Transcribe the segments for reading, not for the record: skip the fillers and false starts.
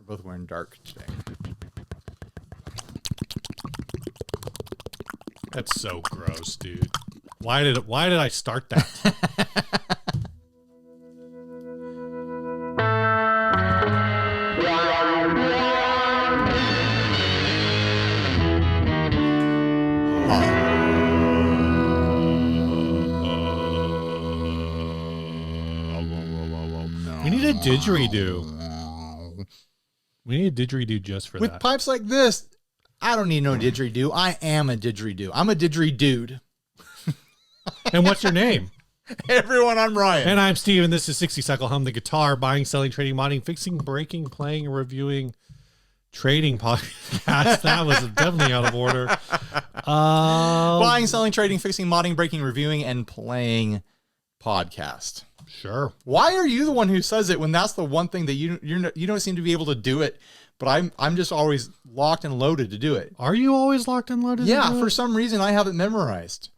We're both wearing dark today. That's so gross, dude. Why did I start that? We need a didgeridoo. We need a didgeridoo just for With that. pipes like this, I don't need no didgeridoo. I am a didgeridoo. I'm a didgeridude. And what's your name? Hey everyone, I'm Ryan. And I'm Steve, and this is 60 Cycle Hum, the guitar buying, selling, trading, modding, fixing, breaking, playing, reviewing, trading podcast. That was definitely out of order. Buying, selling, trading, fixing, modding, breaking, reviewing, and playing podcast. Sure. Why are you the one who says it when that's the one thing that you don't seem to be able to do it? But I'm just always locked and loaded to do it. Are you always locked and loaded? Yeah, for some reason I have it memorized.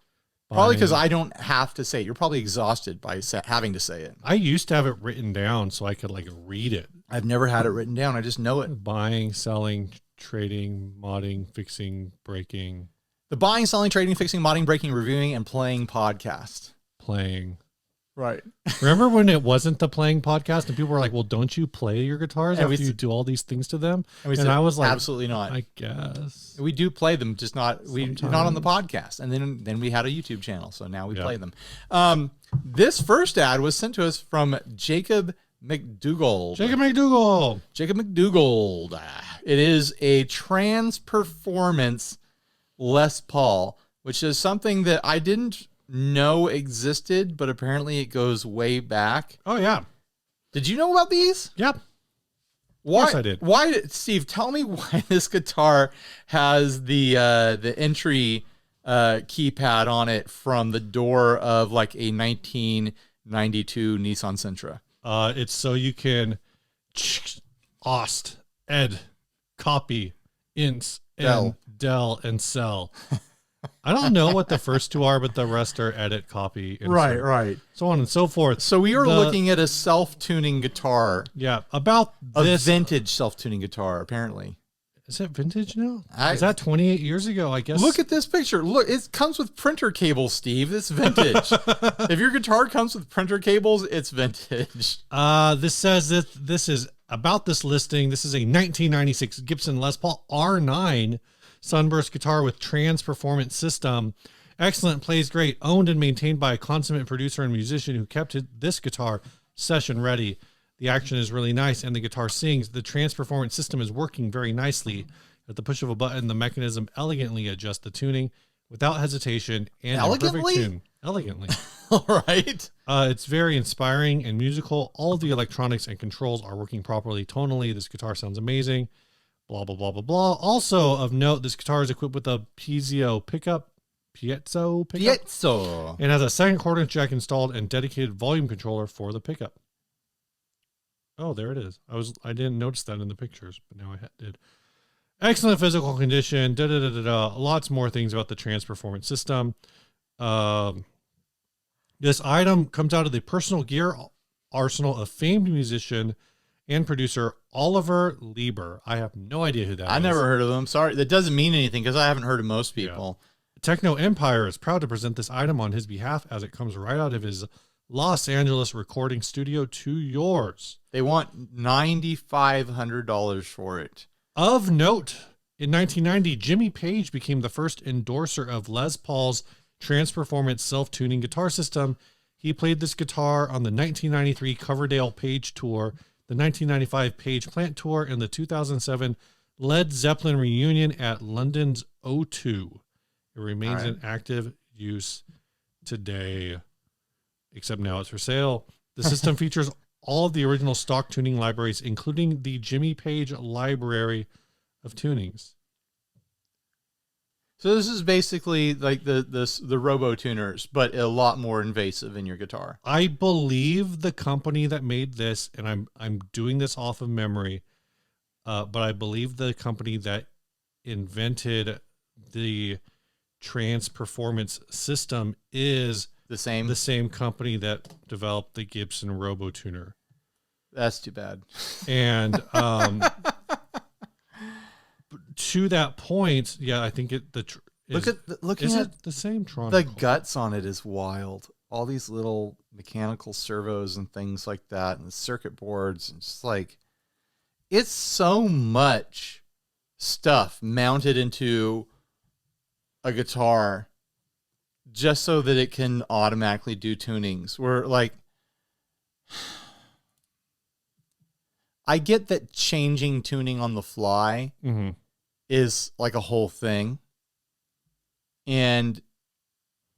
Probably because I don't have to say it. You're probably exhausted by having to say it. I used to have it written down so I could like read it. I've never had it written down. I just know it. Buying, selling, trading, modding, fixing, breaking. The buying, selling, trading, fixing, modding, breaking, reviewing, and playing podcast. Playing. Right. Remember when it wasn't the playing podcast and people were like, well, don't you play your guitars after you do all these things to them? And I was like, absolutely not. I guess. We do play them, just not on the podcast. And then we had a YouTube channel, so now we play them. This first ad was sent to us from Jacob McDougald. Jacob McDougald. Jacob McDougald. It is a Transperformance Les Paul, which is something that I didn't know existed, but apparently it goes way back. Oh yeah. Did you know about these? Yep. Why? Of course I did. Why, Steve? Tell me why this guitar has the entry keypad on it from the door of like a 1992 Nissan Sentra. It's so you can Ost, Ed, copy, Ints, Del, and sell. I don't know what the first two are, but the rest are edit, copy, insert, Right. so on and so forth. So we are looking at a self-tuning guitar. Yeah, about this vintage self-tuning guitar, apparently. Is it vintage now? Is that 28 years ago, I guess? Look at this picture. Look, it comes with printer cables, Steve. It's vintage. If your guitar comes with printer cables, it's vintage. This says that this is about this listing. This is a 1996 Gibson Les Paul R9 Sunburst guitar with Transperformance system. Excellent, plays great, owned and maintained by a consummate producer and musician who kept this guitar session ready. The action is really nice and the guitar sings. The Transperformance system is working very nicely. At the push of a button, the mechanism elegantly adjusts the tuning without hesitation and in perfect tune. Elegantly. All right. It's very inspiring and musical. All of the electronics and controls are working properly tonally. This guitar sounds amazing. Blah, blah, blah, blah, blah. Also of note, this guitar is equipped with a piezo pickup. Piezo. And has a second quarter-inch jack installed and dedicated volume controller for the pickup. Oh, there it is. I didn't notice that in the pictures, but now I did. Excellent physical condition. Lots more things about the Transperformance system. This item comes out of the personal gear arsenal of famed musician and producer Oliver Lieber. I have no idea who that is. I never heard of them. Sorry. That doesn't mean anything because I haven't heard of most people. Yeah. Techno Empire is proud to present this item on his behalf as it comes right out of his Los Angeles recording studio to yours. They want $9,500 for it. Of note, in 1990, Jimmy Page became the first endorser of Les Paul's Transperformance self-tuning guitar system. He played this guitar on the 1993 Coverdale Page Tour, the 1995 Page Plant Tour, and the 2007 Led Zeppelin reunion at London's O2. It remains in active use today, except now it's for sale. The system features all of the original stock tuning libraries, including the Jimmy Page library of tunings. So this is basically like the Robo tuners, but a lot more invasive in your guitar. I believe the company that made this, and I'm doing this off of memory, but I believe the company that invented the Transperformance system is the same company that developed the Gibson Robo tuner. That's too bad. And to that point, yeah, I think it. Looking is at it the same Tronicle? the guts on it is wild. All these little mechanical servos and things like that, and the circuit boards, and just like it's so much stuff mounted into a guitar just so that it can automatically do tunings. Where like I get that changing tuning on the fly is like a whole thing. And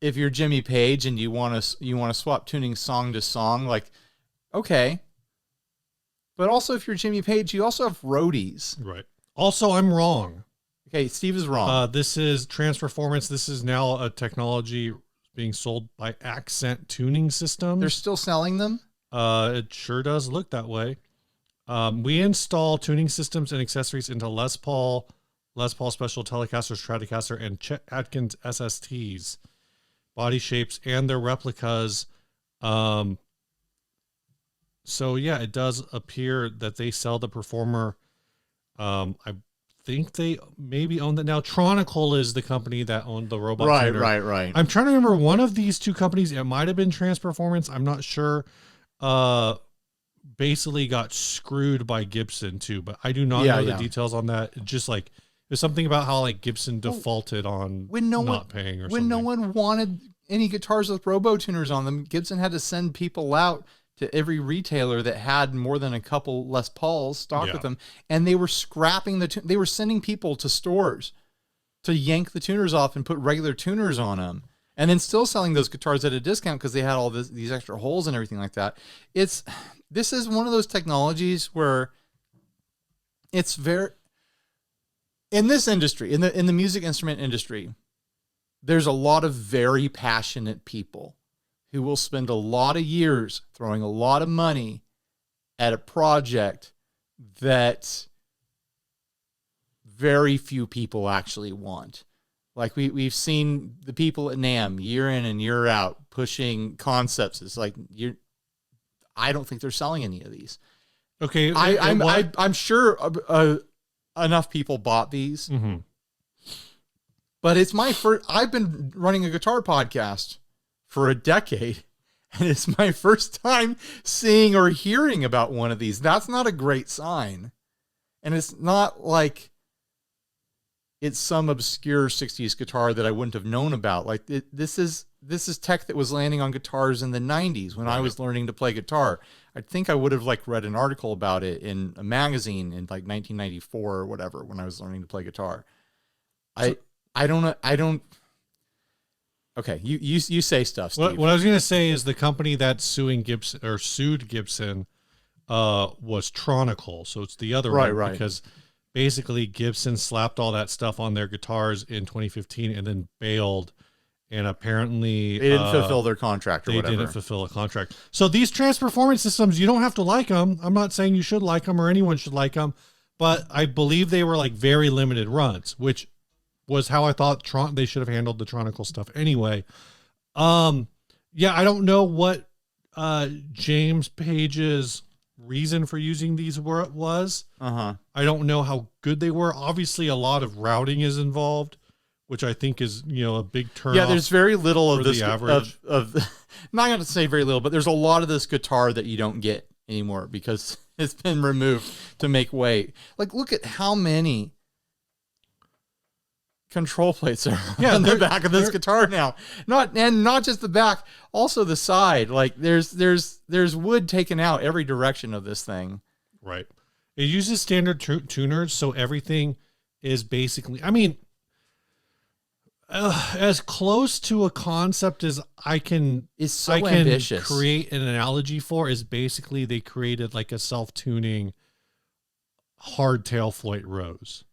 if you're Jimmy Page and you want to swap tuning song to song, like, okay. But also if you're Jimmy Page, you also have roadies. Right. Also, I'm wrong. Okay, Steve is wrong. This is Transperformance. This is now a technology being sold by Accent Tuning Systems. They're still selling them? It sure does look that way. We install tuning systems and accessories into Les Paul Special Telecaster, Stratocaster, and Chet Atkins SSTs, body shapes, and their replicas. So yeah, it does appear that they sell the Performer. I think they maybe own that now. Tronicle is the company that owned the robot. Right. I'm trying to remember one of these two companies. It might have been Transperformance. I'm not sure. Basically got screwed by Gibson too, but I do not know the details on that. It just like there's something about how like Gibson defaulted on not paying or something. When no one wanted any guitars with robo tuners on them, Gibson had to send people out to every retailer that had more than a couple Les Pauls stocked with them, and they were scrapping they were sending people to stores to yank the tuners off and put regular tuners on them, and then still selling those guitars at a discount because they had all these extra holes and everything like that. This is one of those technologies where it's very, in this industry, in the music instrument industry, there's a lot of very passionate people who will spend a lot of years throwing a lot of money at a project that very few people actually want. Like we've seen the people at NAMM year in and year out pushing concepts. It's like I don't think they're selling any of these. Okay, I'm sure enough people bought these, but it's my first. I've been running a guitar podcast for a decade, and it's my first time seeing or hearing about one of these. That's not a great sign, and it's not like it's some obscure 60s guitar that I wouldn't have known about. Like this is tech that was landing on guitars in the 90s when I was learning to play guitar. I think I would have like read an article about it in a magazine in like 1994 or whatever when I was learning to play guitar. I don't. Okay, you say stuff, Steve. What I was going to say is the company that's sued Gibson was Tronicle, so it's the other one, right? Because basically Gibson slapped all that stuff on their guitars in 2015 and then bailed, and apparently they didn't fulfill their contract or whatever. They didn't fulfill a contract. So these Transperformance systems, you don't have to like them. I'm not saying you should like them or anyone should like them, but I believe they were like very limited runs, which was how I thought they should have handled the Tronicle stuff anyway. Yeah, I don't know what James Page's reason for using these was. I don't know how good they were. Obviously, a lot of routing is involved, which I think is a big turn. Yeah, there's very little of this the average. of not going to say very little, but there's a lot of this guitar that you don't get anymore because it's been removed to make way. Like, look at how many control plates are on the back of this guitar now. Not just the back, also the side. Like there's wood taken out every direction of this thing. Right. It uses standard tuners, so everything is basically, I mean, as close to a concept as I can ambitious. Create an analogy for is basically they created like a self-tuning hardtail Floyd Rose.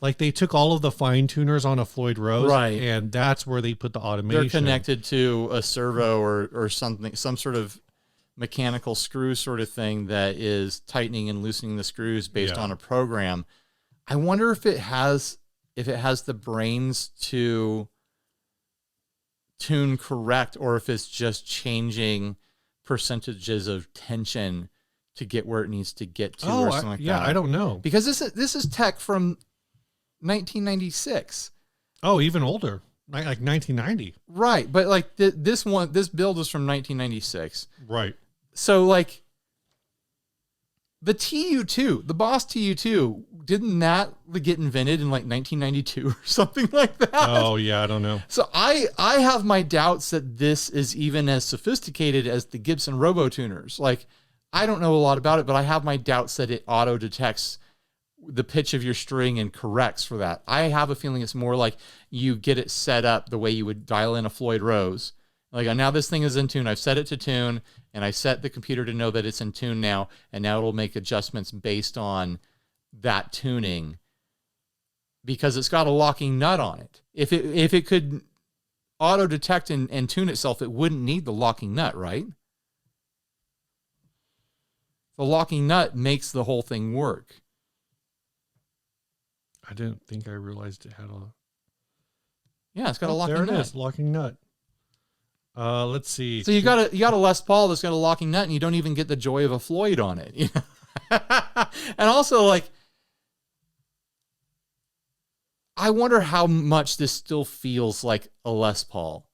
Like they took all of the fine tuners on a Floyd Rose, and that's where they put the automation. They're connected to a servo or something, some sort of mechanical screw sort of thing that is tightening and loosening the screws based on a program. I wonder if it has the brains to tune correct, or if it's just changing percentages of tension to get where it needs to get to, or something like that. I don't know, because this is tech from 1996. Oh, even older, like 1990. Right, but like this build is from 1996. Right. So like the TU2, the Boss TU2, didn't that get invented in like 1992 or something like that? Oh yeah, I don't know. So I have my doubts that this is even as sophisticated as the Gibson ROBO tuners. Like, I don't know a lot about it, but I have my doubts that it auto detects the pitch of your string and corrects for that. I have a feeling it's more like you get it set up the way you would dial in a Floyd Rose. Like, now this thing is in tune. I've set it to tune, and I set the computer to know that it's in tune now, and now it'll make adjustments based on that tuning because it's got a locking nut on it. If it could auto detect and tune itself, it wouldn't need the locking nut, right? The locking nut makes the whole thing work. I didn't think I realized it had a. Yeah, it's got a locking nut. There it nut. is, locking nut. Let's see. So you got a Les Paul that's got a locking nut, and you don't even get the joy of a Floyd on it. You know? And also, like, I wonder how much this still feels like a Les Paul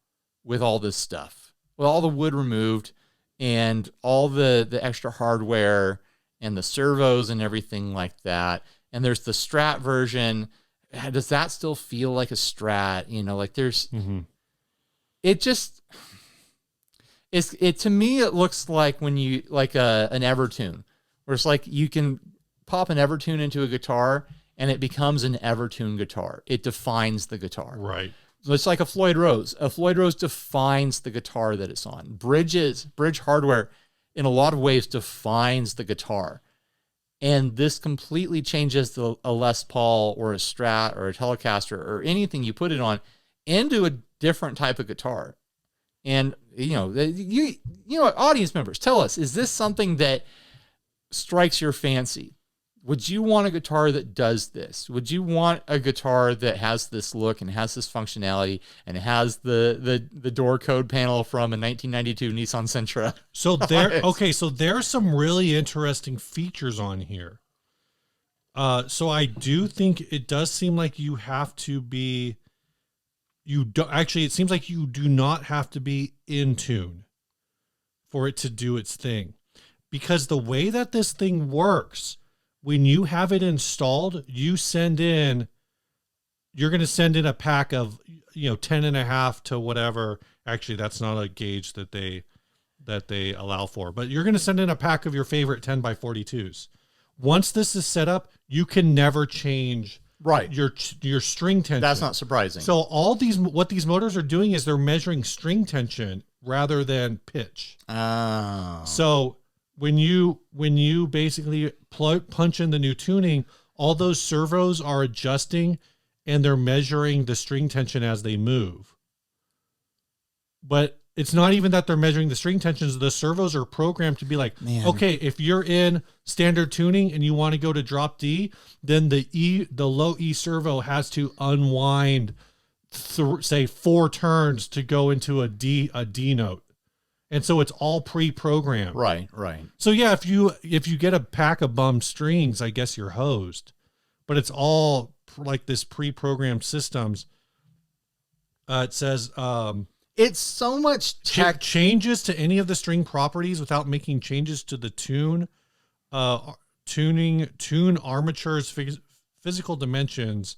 with all this stuff, with all the wood removed and all the extra hardware and the servos and everything like that. And there's the Strat version. Does that still feel like a Strat? You know, like there's, it just, it to me, it looks like when you, like an Evertune, where it's like you can pop an Evertune into a guitar and it becomes an Evertune guitar. It defines the guitar. Right. So it's like a Floyd Rose. A Floyd Rose defines the guitar that it's on. Bridge hardware, in a lot of ways, defines the guitar. And this completely changes a Les Paul or a Strat or a Telecaster or anything you put it on into a different type of guitar. And, you know, audience members, tell us, is this something that strikes your fancy? Would you want a guitar that does this? Would you want a guitar that has this look and has this functionality and has the door code panel from a 1992 Nissan Sentra? So so there's some really interesting features on here. So I do think it does seem like you have to be, it seems like you do not have to be in tune for it to do its thing. Because the way that this thing works, when you have it installed, you're going to send in a pack of, 10.5 to whatever. Actually, that's not a gauge that they allow for, but you're going to send in a pack of your favorite 10x42s. Once this is set up, you can never change your string tension. That's not surprising. So what these motors are doing is they're measuring string tension rather than pitch. Oh. So when you basically punch in the new tuning, all those servos are adjusting and they're measuring the string tension as they move. But it's not even that they're measuring the string tensions. The servos are programmed to be like, okay, if you're in standard tuning and you want to go to drop D, then the low E servo has to unwind, say 4 turns to go into a D note. And so it's all pre-programmed. Right. So yeah, if you get a pack of bum strings, I guess you're hosed. But it's all like this pre-programmed systems. It says it's so much tech. Changes to any of the string properties without making changes to the tune armature's physical dimensions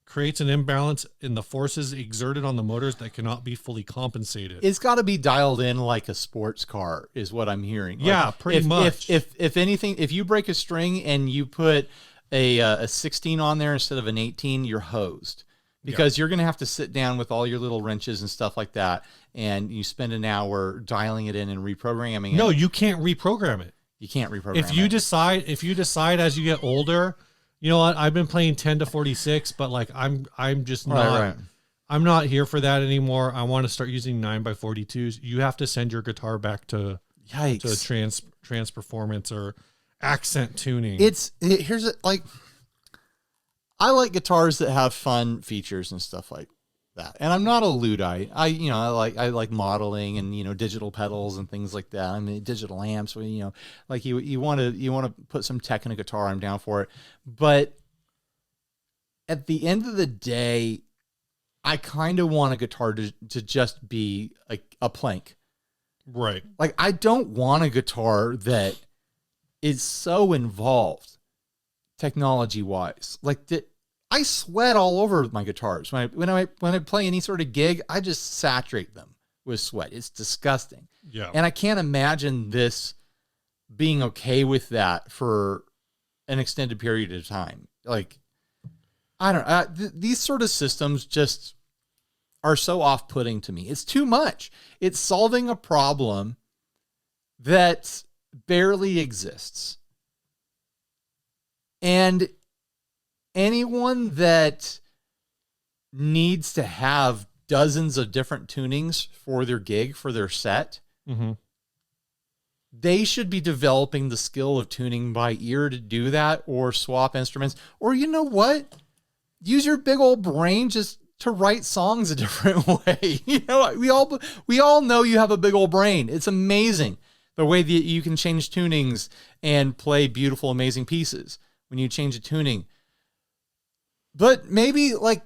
creates an imbalance in the forces exerted on the motors that cannot be fully compensated. It's got to be dialed in like a sports car, is what I'm hearing. Yeah, like pretty much. If anything, if you break a string and you put a 16 on there instead of an 18, you're hosed. Because you're going to have to sit down with all your little wrenches and stuff like that, and you spend an hour dialing it in and reprogramming it. No, you can't reprogram it. You can't reprogram if you decide as you get older, you know what, I've been playing 10 to 46, but like I'm just not right. I'm not here for that anymore. I want to start using 9x42s. You have to send your guitar back to Transperformance or accent tuning. I like guitars that have fun features and stuff like that. And I'm not a Luddite. I like modeling and, digital pedals and things like that. I mean, digital amps, like you want to put some tech in a guitar, I'm down for it. But at the end of the day, I kind of want a guitar to just be a plank. Right. Like, I don't want a guitar that is so involved technology wise. Like, I sweat all over my guitars. When I play any sort of gig, I just saturate them with sweat. It's disgusting. Yeah. And I can't imagine this being okay with that for an extended period of time. Like, I don't know. These sort of systems just are so off-putting to me. It's too much. It's solving a problem that barely exists. And anyone that needs to have dozens of different tunings for their gig, for their set, they should be developing the skill of tuning by ear to do that, or swap instruments. Or you know what? Use your big old brain just to write songs a different way. You know, we all know you have a big old brain. It's amazing the way that you can change tunings and play beautiful, amazing pieces when you change a tuning. But maybe like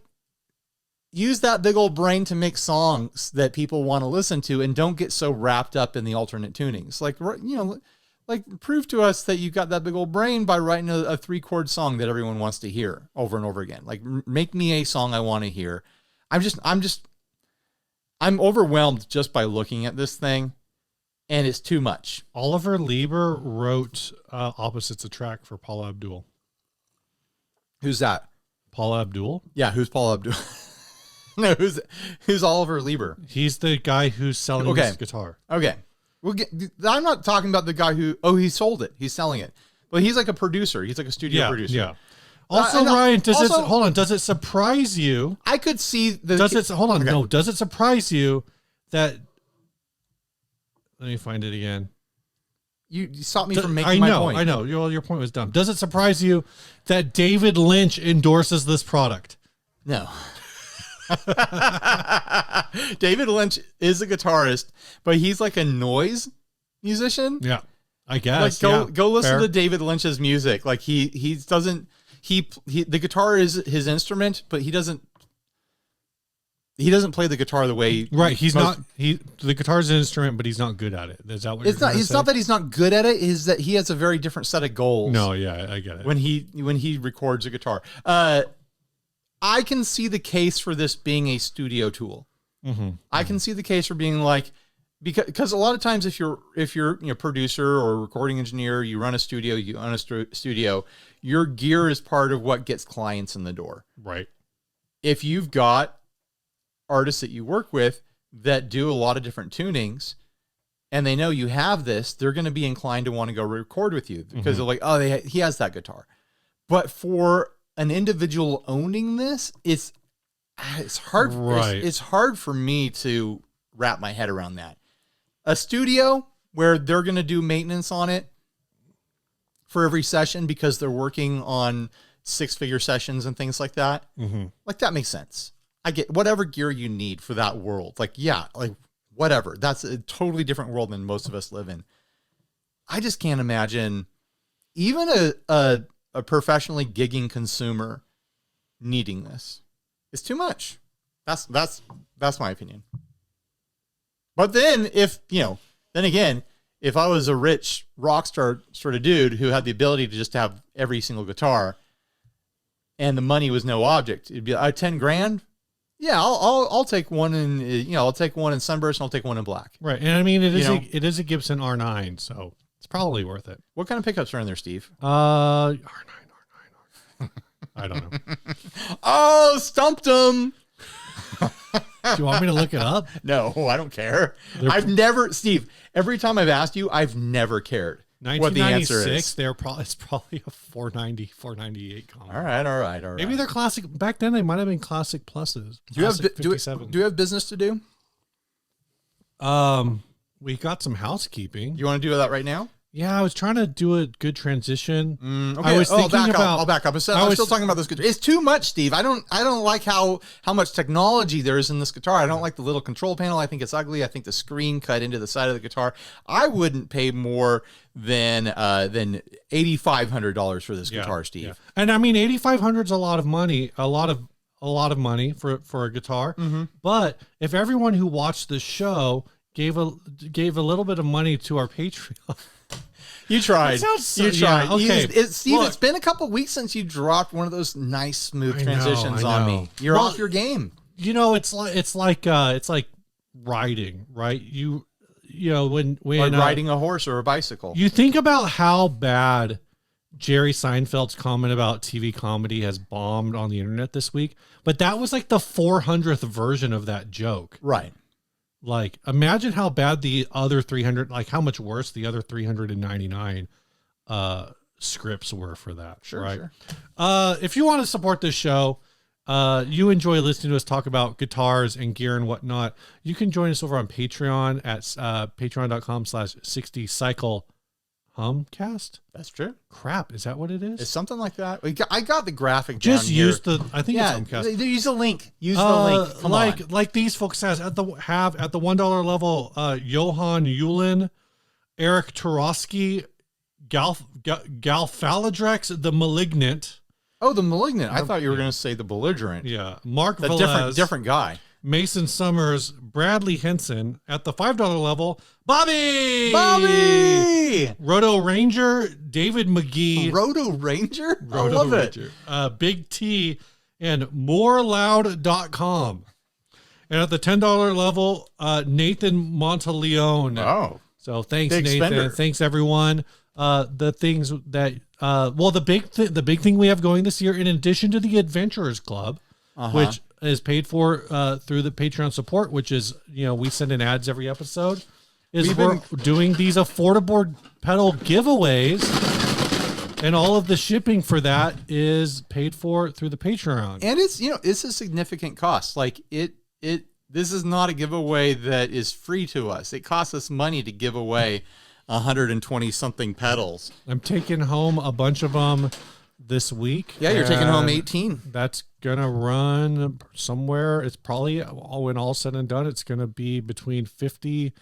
use that big old brain to make songs that people want to listen to, and don't get so wrapped up in the alternate tunings. Like, you know, like prove to us that you got that big old brain by writing a 3-chord song that everyone wants to hear over and over again. Like, make me a song I want to hear. I'm overwhelmed just by looking at this thing, and it's too much. Oliver Lieber wrote Opposites Attract for Paula Abdul. Who's that? Paula Abdul? Yeah, who's Paula Abdul? No, who's Oliver Lieber? He's the guy who's selling this guitar. Okay. I'm not talking about the guy who, he sold it. He's selling it. But he's like a producer. He's like a studio producer. Yeah. Also, Ryan, does it surprise you? I could see does it surprise you that, let me find it again. You stopped me from making my point. I know. Your point was dumb. Does it surprise you that David Lynch endorses this product? No. David Lynch is a guitarist, but he's like a noise musician. Yeah, I guess. Like go listen to David Lynch's music. Like the guitar is his instrument, but he doesn't play the guitar the way. Right. The guitar's an instrument, but he's not good at it. Is that what it's not? It's not that he's not good at it. Is that he has a very different set of goals. No, yeah, I get it. When he records a guitar, I can see the case for this being a studio tool. I can see the case for being like, because a lot of times if you're a producer or a recording engineer, you run a studio, your gear is part of what gets clients in the door. Right. If you've got artists that you work with that do a lot of different tunings, and they know you have this, they're going to be inclined to want to go record with you because they're like, he has that guitar. But for an individual owning this, it's hard. Right. It's hard for me to wrap my head around that. A studio where they're going to do maintenance on it for every session because they're working on 6-figure sessions and things like that. Like, that makes sense. I get whatever gear you need for that world. Like, yeah, like whatever. That's a totally different world than most of us live in. I just can't imagine even a professionally gigging consumer needing this. It's too much. That's my opinion. But then if I was a rich rock star sort of dude who had the ability to just have every single guitar and the money was no object, it'd be $10,000. Yeah, I'll take one I'll take one in sunburst and I'll take one in black. Right. And I mean, it is a Gibson R9, so it's probably worth it. What kind of pickups are in there, Steve? R9. I don't know. Oh, stumped him. Do you want me to look it up? No, I don't care. Steve, every time I've asked you, I've never cared what the answer is. It's probably a 490, 498 combo. All right. Maybe they're classic. Back then, they might have been classic pluses. Do you have business to do? We got some housekeeping. You want to do that right now? Yeah, I was trying to do a good transition. Okay. I was thinking I'll back up. I'm still talking about this guitar. It's too much, Steve. I don't like how much technology there is in this guitar. I don't like the little control panel. I think it's ugly. I think the screen cut into the side of the guitar. I wouldn't pay more than $8,500 for this guitar, Steve. Yeah. And I mean, $8,500 is a lot of money. A lot of money for a guitar. Mm-hmm. But if everyone who watched the show gave a little bit of money to our Patreon. You tried. You tried. Yeah, okay. Steve, it's been a couple weeks since you dropped one of those nice, smooth transitions on me. You're off your game. You know, it's like riding, right? You know, when riding a horse or a bicycle. You think about how bad Jerry Seinfeld's comment about TV comedy has bombed on the internet this week, but that was like the 400th version of that joke. Right. Like, imagine how bad the other 300, like how much worse the other 399 scripts were for that. Sure, right? Sure. If you want to support this show, you enjoy listening to us talk about guitars and gear and whatnot, you can join us over on Patreon at patreon.com/60cyclehumcast. That's true. Crap, is that what it is? It's something like that. I got the graphic Just down use here. I think it's Humcast. Use the link. Use the link. Come on. Like these folks have at the $1 level, Johan Yulin, Eric Tarosky, Galfaladrex, the Malignant. Oh, the Malignant. I thought you were going to say the Belligerent. Yeah. Mark The Velez, different guy. Mason Summers, Bradley Henson. At the $5 level, Bobby! Roto Ranger, David McGee. Roto Ranger? I Roto love Ranger. it. Big T, and moreloud.com. And at the $10 level, Nathan Monteleone. Oh. So thanks, Big Nathan. spender. Thanks, everyone. The things that, the big thing we have going this year, in addition to the Adventurers Club, which is paid for through the Patreon support, which is, we send in ads every episode, is we're doing these affordable pedal giveaways, and all of the shipping for that is paid for through the Patreon. And it's, it's a significant cost. Like this is not a giveaway that is free to us. It costs us money to give away 120 something pedals. I'm taking home a bunch of them this week. Yeah, you're taking home 18. That's gonna run somewhere. It's probably, when all said and done, it's gonna be between $50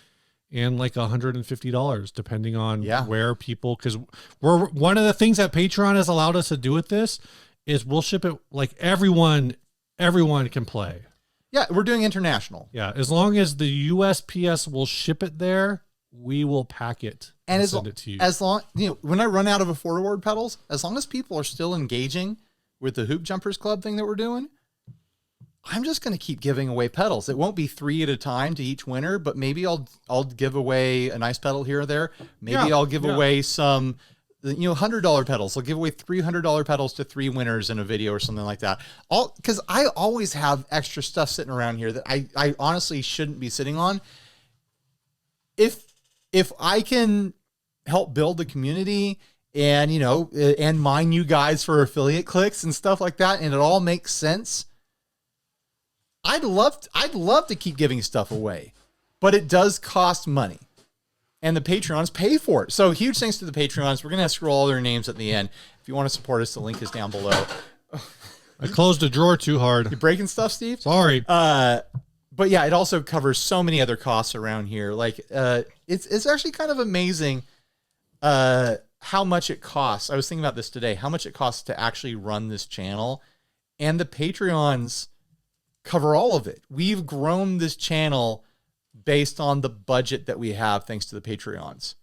and like $150, depending on where people. Because we're one of the things that Patreon has allowed us to do with this is we'll ship it like everyone can play. Yeah, we're doing international. Yeah, as long as the USPS will ship it there, we will pack it and send it to you. As long, when I run out of affordable pedals, as long as people are still engaging with the Hoop Jumpers Club thing that we're doing, I'm just going to keep giving away pedals. It won't be 3 at a time to each winner, but maybe I'll give away a nice pedal here or there. Maybe I'll give away some, $100 pedals. I'll give away $300 pedals to 3 winners in a video or something like that. Because I always have extra stuff sitting around here that I honestly shouldn't be sitting on. If I can help build the community and, and mine you guys for affiliate clicks and stuff like that, and it all makes sense, I'd love to keep giving stuff away, but it does cost money, and the Patreons pay for it. So huge thanks to the Patreons. We're going to scroll all their names at the end. If you want to support us, the link is down below. I closed a drawer too hard. You breaking stuff, Steve? Sorry. But yeah, it also covers so many other costs around here. Like, it's actually kind of amazing how much it costs. I was thinking about this today, how much it costs to actually run this channel, and the Patreons cover all of it. We've grown this channel based on the budget that we have, thanks to the Patreons.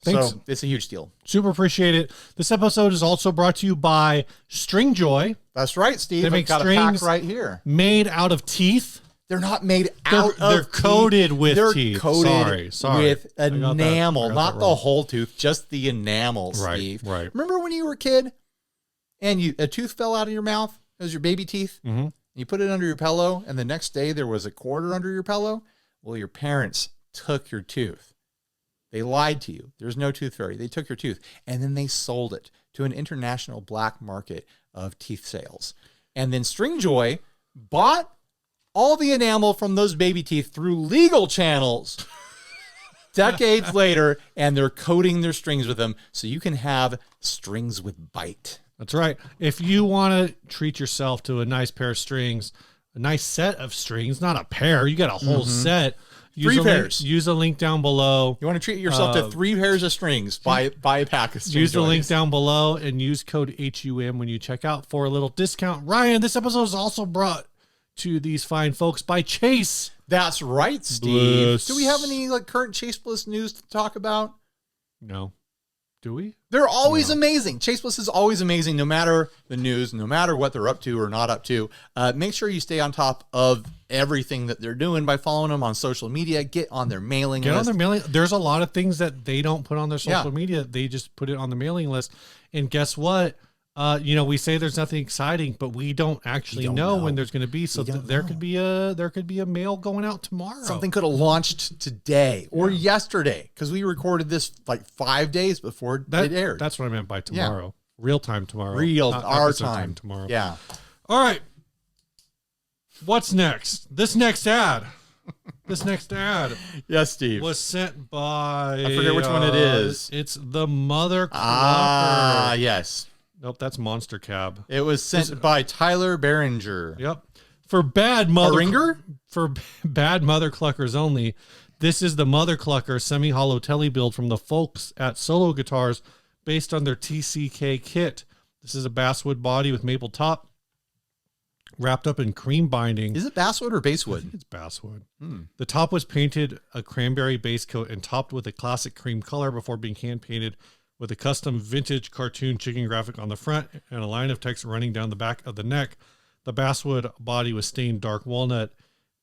Thanks. So it's a huge deal. Super appreciate it. This episode is also brought to you by Stringjoy. That's right, Steve. They make got strings a pack right here. Made out of teeth. They're not made out of They're coated with teeth. They're coated Sorry. with enamel, not the whole tooth, just the enamel, Steve. Right. Remember when you were a kid and a tooth fell out of your mouth? It was your baby teeth. Mm-hmm. You put it under your pillow, and the next day there was a quarter under your pillow. Well, your parents took your tooth. They lied to you. There's no tooth fairy. They took your tooth, and then they sold it to an international black market of teeth sales. And then Stringjoy bought all the enamel from those baby teeth through legal channels decades later, and they're coating their strings with them so you can have strings with bite. That's right. If you want to treat yourself to a nice pair of strings, a nice set of strings, not a pair, you got a whole set. Three pairs. Use a link down below. You want to treat yourself to 3 pairs of strings. Buy a pack of strings. Use the link down below and use code HUM when you check out for a little discount. Ryan, this episode is also brought to these fine folks by Chase. That's right, Steve. Bliss. Do we have any current Chase Bliss news to talk about? No. Do we? They're always amazing. Chase Bliss is always amazing, no matter the news, no matter what they're up to or not up to. Make sure you stay on top of everything that they're doing by following them on social media. Get on their mailing list. Get on their mailing. There's a lot of things that they don't put on their social media. They just put it on the mailing list. And guess what? We say there's nothing exciting, but we don't actually know when there's going to be. So there could be a mail going out tomorrow. Something could have launched today or yesterday because we recorded this 5 days before it aired. That's what I meant by tomorrow. Yeah. Real time tomorrow. Our time tomorrow. Yeah. All right. What's next? This next ad. Yes, Steve. Was sent by... I forget which one it is. It's the Motherclucker. Ah, yes. Nope, that's Monster Cab. It was sent by Tyler Behringer. Yep. For bad Mothercluckers only, this is the Motherclucker semi-hollow telly build from the folks at Solo Guitars based on their TCK kit. This is a basswood body with maple top wrapped up in cream binding. Is it basswood or basswood? I think it's basswood. The top was painted a cranberry base coat and topped with a classic cream color before being hand painted with a custom vintage cartoon chicken graphic on the front and a line of text running down the back of the neck. The basswood body was stained dark walnut.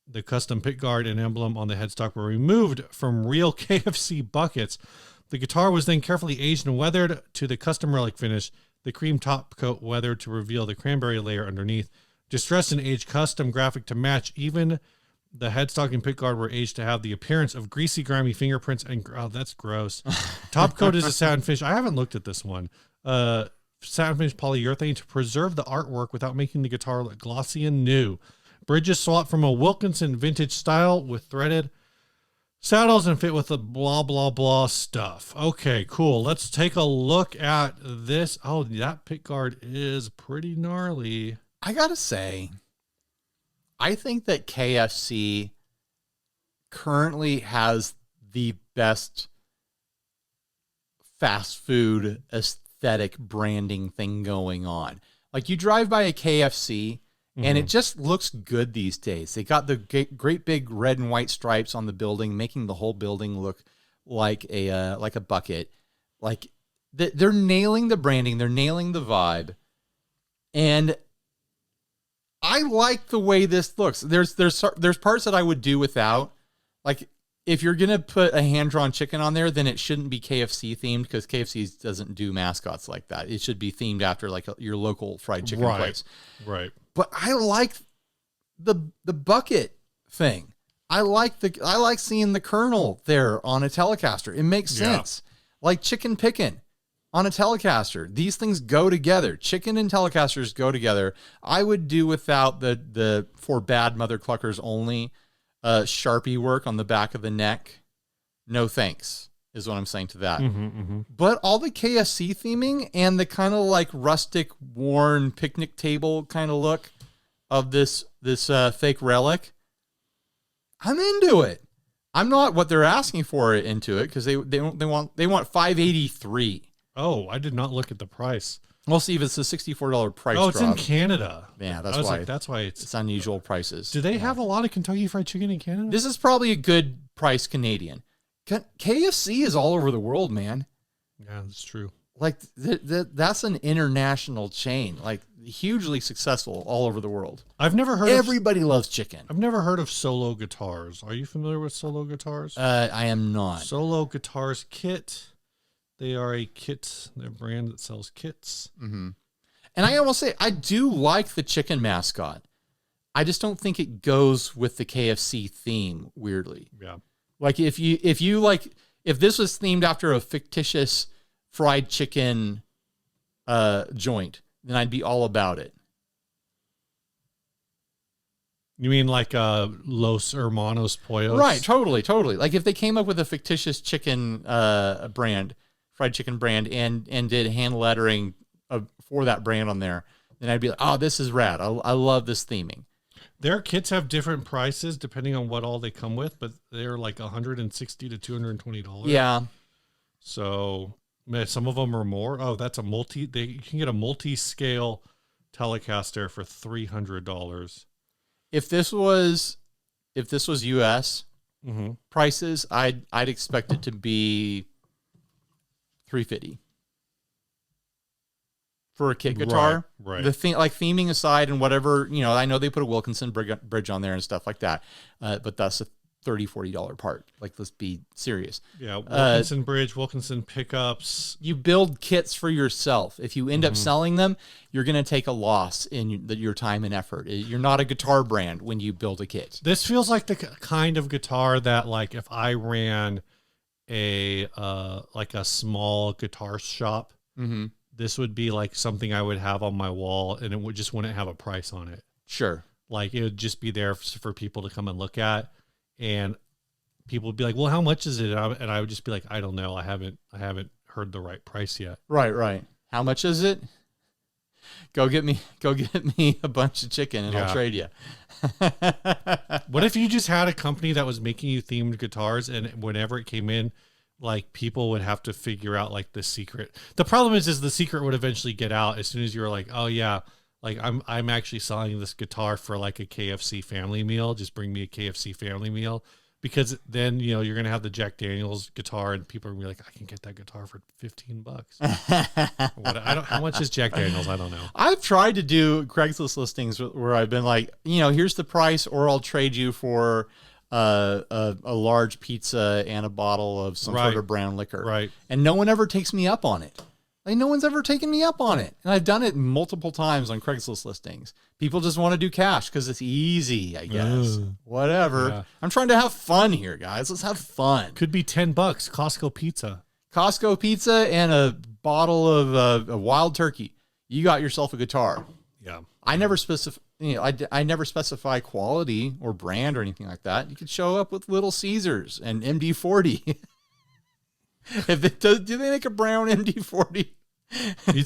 The custom pickguard and emblem on the headstock were removed from real KFC buckets. The guitar was then carefully aged and weathered to the custom relic finish. The cream top coat weathered to reveal the cranberry layer underneath. Distressed and aged custom graphic to match. Even the headstock and pickguard were aged to have the appearance of greasy, grimy fingerprints. And that's gross. Top coat is a satin finish. I haven't looked at this one. Satin finish polyurethane to preserve the artwork without making the guitar look glossy and new. Bridges swapped from a Wilkinson vintage style with threaded saddles and fit with the blah, blah, blah stuff. Okay, cool. Let's take a look at this. Oh, that pickguard is pretty gnarly. I gotta say, I think that KFC currently has the best fast food aesthetic branding thing going on. Like, you drive by a KFC and it just looks good these days. They got the great big red and white stripes on the building, making the whole building look like a bucket. Like, they're nailing the branding, they're nailing the vibe, and I like the way this looks. There's parts that I would do without. Like, if you're gonna put a hand-drawn chicken on there, then it shouldn't be KFC themed because KFC doesn't do mascots like that. It should be themed after your local fried chicken place. Right. But I like the bucket thing. I like seeing the kernel there on a Telecaster. It makes sense. Like chicken picking on a Telecaster. These things go together. Chicken and Telecasters go together. I would do without the for bad Mothercluckers only Sharpie work on the back of the neck. No thanks, is what I'm saying to that. But all the KFC theming and the kind of like rustic, worn picnic table kind of look of this fake relic, I'm into it. I'm not what they're asking for into it because they want $583. Oh, I did not look at the price. We'll see if it's a $64 price. Oh, it's drop. In Canada. Yeah, that's why. That's why it's unusual prices. Do they have a lot of Kentucky Fried Chicken in Canada? This is probably a good price Canadian. KFC is all over the world, man. Yeah, that's true. Like that's an international chain, like hugely successful all over the world. I've never heard. Everybody loves chicken. I've never heard of Solo Guitars. Are you familiar with Solo Guitars? I am not. Solo Guitars Kit. They are a kit. They're a brand that sells kits. And I will say, I do like the chicken mascot. I just don't think it goes with the KFC theme. Weirdly, yeah. Like if this was themed after a fictitious fried chicken joint, then I'd be all about it. You mean like Los Hermanos Pollos? Right, totally. Like if they came up with a fictitious chicken brand, fried chicken brand, and did hand lettering for that brand on there, then I'd be like, oh, this is rad. I love this theming. Their kits have different prices depending on what all they come with, but they're like $160 to $220. Yeah. So man, some of them are more. Oh, that's you can get a multi-scale Telecaster for $300. If this was US prices, I'd expect it to be $350 for a kit guitar. Right. The thing, like theming aside and whatever, I know they put a Wilkinson bridge on there and stuff like that, but that's a $30-$40 part. Like, let's be serious. Yeah, Wilkinson bridge, Wilkinson pickups. You build kits for yourself. If you end up selling them, you're going to take a loss in your time and effort. You're not a guitar brand when you build a kit. This feels like the kind of guitar that, like, if I ran a small guitar shop, this would be like something I would have on my wall, and it wouldn't have a price on it. Sure. Like, it would just be there for people to come and look at. And people would be like, well, how much is it? And I would just be like, I don't know. I haven't heard the right price yet. Right. How much is it? Go get me a bunch of chicken and I'll trade you. What if you just had a company that was making you themed guitars, and whenever it came in, like, people would have to figure out like the secret. The problem is the secret would eventually get out as soon as you were like, oh yeah, like I'm actually selling this guitar for like a KFC family meal. Just bring me a KFC family meal, because then you're gonna have the Jack Daniel's guitar, and people are gonna be like, I can get that guitar for $15. How much is Jack Daniel's? I don't know. I've tried to do Craigslist listings where I've been like, here's the price, or I'll trade you for a large pizza and a bottle of some sort of brown liquor. Right. And no one ever takes me up on it. Like, no one's ever taken me up on it. And I've done it multiple times on Craigslist listings. People just want to do cash because it's easy, I guess. Whatever. Yeah. I'm trying to have fun here, guys. Let's have fun. Could be $10. Costco pizza. Costco pizza and a bottle of a wild turkey. You got yourself a guitar. Yeah. I never I never specify quality or brand or anything like that. You could show up with Little Caesars and MD-40. Do they make a brown MD-40? Are you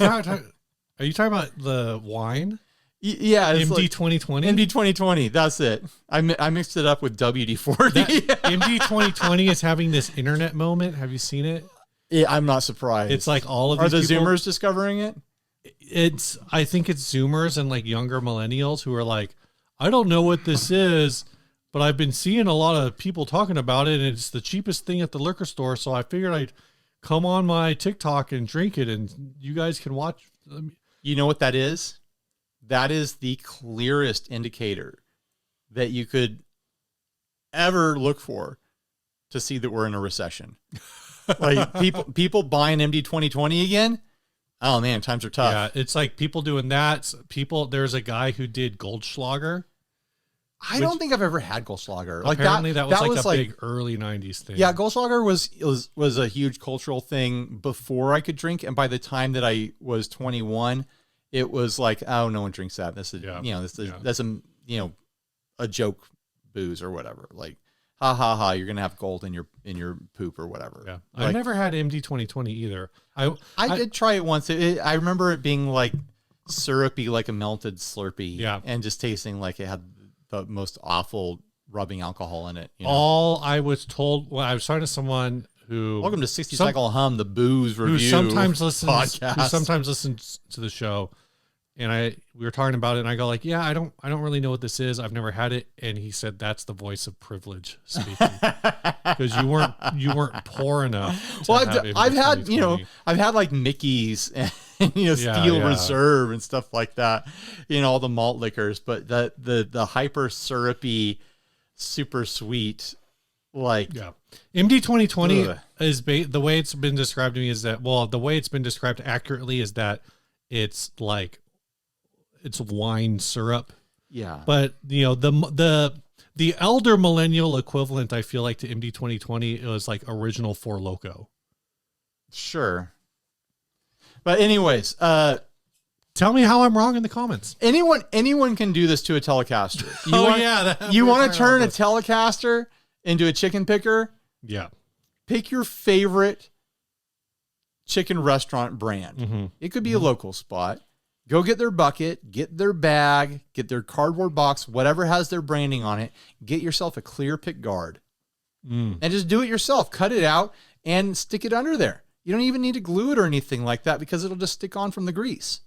talking about the wine? Yeah, it's MD 2020. MD 2020. That's it. I mixed it up with WD-40. MD 2020 is having this internet moment. Have you seen it? Yeah, I'm not surprised. It's like all of these people, Zoomers discovering it? I think it's Zoomers and like younger millennials who are like, I don't know what this is, but I've been seeing a lot of people talking about it, and it's the cheapest thing at the liquor store. So I figured I'd come on my TikTok and drink it, and you guys can watch. You know what that is? That is the clearest indicator that you could ever look for to see that we're in a recession. Like people buying MD 2020 again. Oh man, times are tough. Yeah, it's like people doing that. There's a guy who did Goldschlager. I don't think I've ever had Goldschlager. Like apparently that was like a big early 90s thing. Yeah, Goldschlager was a huge cultural thing before I could drink, and by the time that I was 21, it was like, oh, no one drinks that. This is that's a joke booze or whatever. Like, ha ha ha, you're gonna have gold in your poop or whatever. Yeah, like, I never had MD 2020 either. I did try it once. I remember it being like syrupy, like a melted Slurpee. Yeah, and just tasting like it had the most awful rubbing alcohol in it. All I was told when I was talking to someone who, welcome to 60 Cycle Hum, the booze review, who sometimes listens to the show. And we were talking about it, and I go like, yeah, I don't really know what this is. I've never had it. And he said, that's the voice of privilege speaking, because you weren't poor enough. Well, I've had like Mickey's and Steel Reserve and stuff like that, all the malt liquors, but the hyper syrupy, super sweet, like MD 2020 is the way it's been described to me is that, well, the way it's been described accurately is that it's like, it's wine syrup. Yeah. But the elder millennial equivalent, I feel like, to MD 2020 was like original Four Loko. Sure. But anyways, Tell me how I'm wrong in the comments. Anyone can do this to a Telecaster. You want to turn a Telecaster into a chicken picker? Yeah. Pick your favorite chicken restaurant brand. Mm-hmm. It could be a local spot. Go get their bucket, get their bag, get their cardboard box, whatever has their branding on it. Get yourself a clear pick guard and just do it yourself. Cut it out and stick it under there. You don't even need to glue it or anything like that because it'll just stick on from the grease.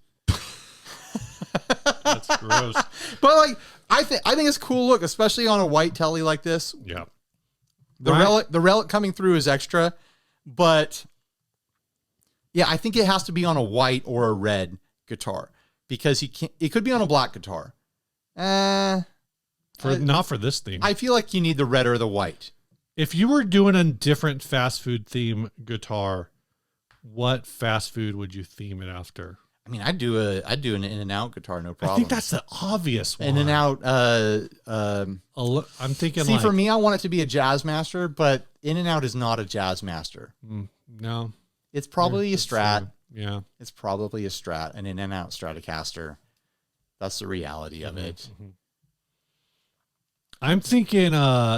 That's gross. But like, I think it's a cool look, especially on a white telly like this. Yeah. The relic coming through is extra, but yeah, I think it has to be on a white or a red guitar because it could be on a black guitar. Not for this theme. I feel like you need the red or the white. If you were doing a different fast food theme guitar, what fast food would you theme it after? I mean, I'd do an In-N-Out guitar, no problem. I think that's the obvious one. In-N-Out. I'm thinking. See, for me, I want it to be a Jazzmaster, but In-N-Out is not a Jazzmaster. No, it's probably a Strat. True. Yeah, it's probably a Strat, an In-N-Out Stratocaster. That's the reality of it. Mm-hmm. I'm thinking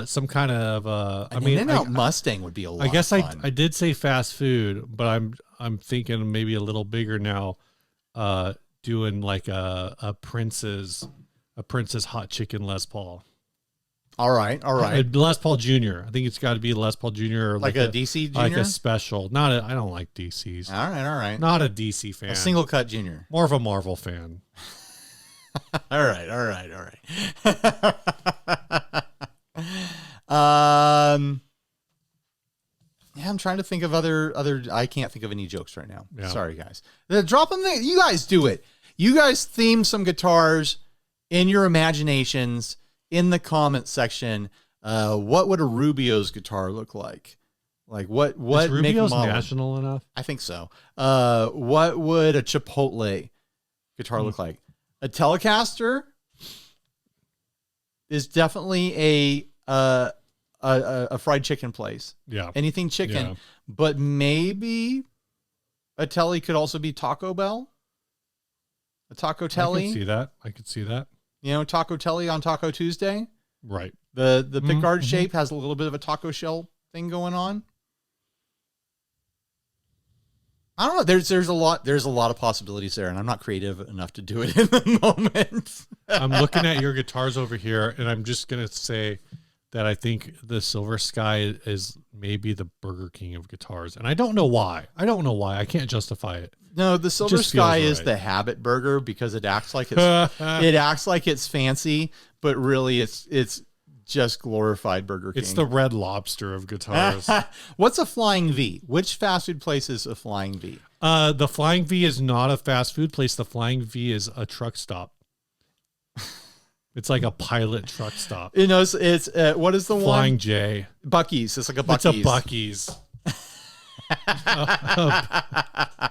some kind of. In-N-Out Mustang would be a lot. I guess of fun. I did say fast food, but I'm thinking maybe a little bigger now. Doing like a Prince's hot chicken Les Paul. All right. Les Paul Jr. I think it's got to be Les Paul Jr. or like a DC Jr. Like a special. I don't like DCs. All right. Not a DC fan. A single cut Junior. More of a Marvel fan. All right. Yeah, I'm trying to think of other. I can't think of any jokes right now. Yeah. Sorry, guys. Drop them there. You guys do it. You guys theme some guitars in your imaginations in the comment section. What would a Rubio's guitar look like? Like what? Is Rubio's national enough? I think so. What would a Chipotle guitar look like? A Telecaster is definitely a fried chicken place. Yeah. Anything chicken. Yeah. But maybe a telly could also be Taco Bell. A taco telly. I could see that. You know, taco telly on Taco Tuesday. Right. The pickguard shape has a little bit of a taco shell thing going on. I don't know. There's a lot of possibilities there, and I'm not creative enough to do it in the moment. I'm looking at your guitars over here, and I'm just gonna say that I think the Silver Sky is maybe the Burger King of guitars. And I don't know why. I can't justify it. No, the Silver Sky is the habit burger because it acts like it's fancy, but really it's just glorified Burger King. It's the Red Lobster of guitars. What's a Flying V? Which fast food place is a Flying V? The Flying V is not a fast food place. The Flying V is a truck stop. It's like a pilot truck stop. You know, it's what is the Flying one? J. Buc-ee's. It's like a Buc-ee's. It's a Buc-ee's.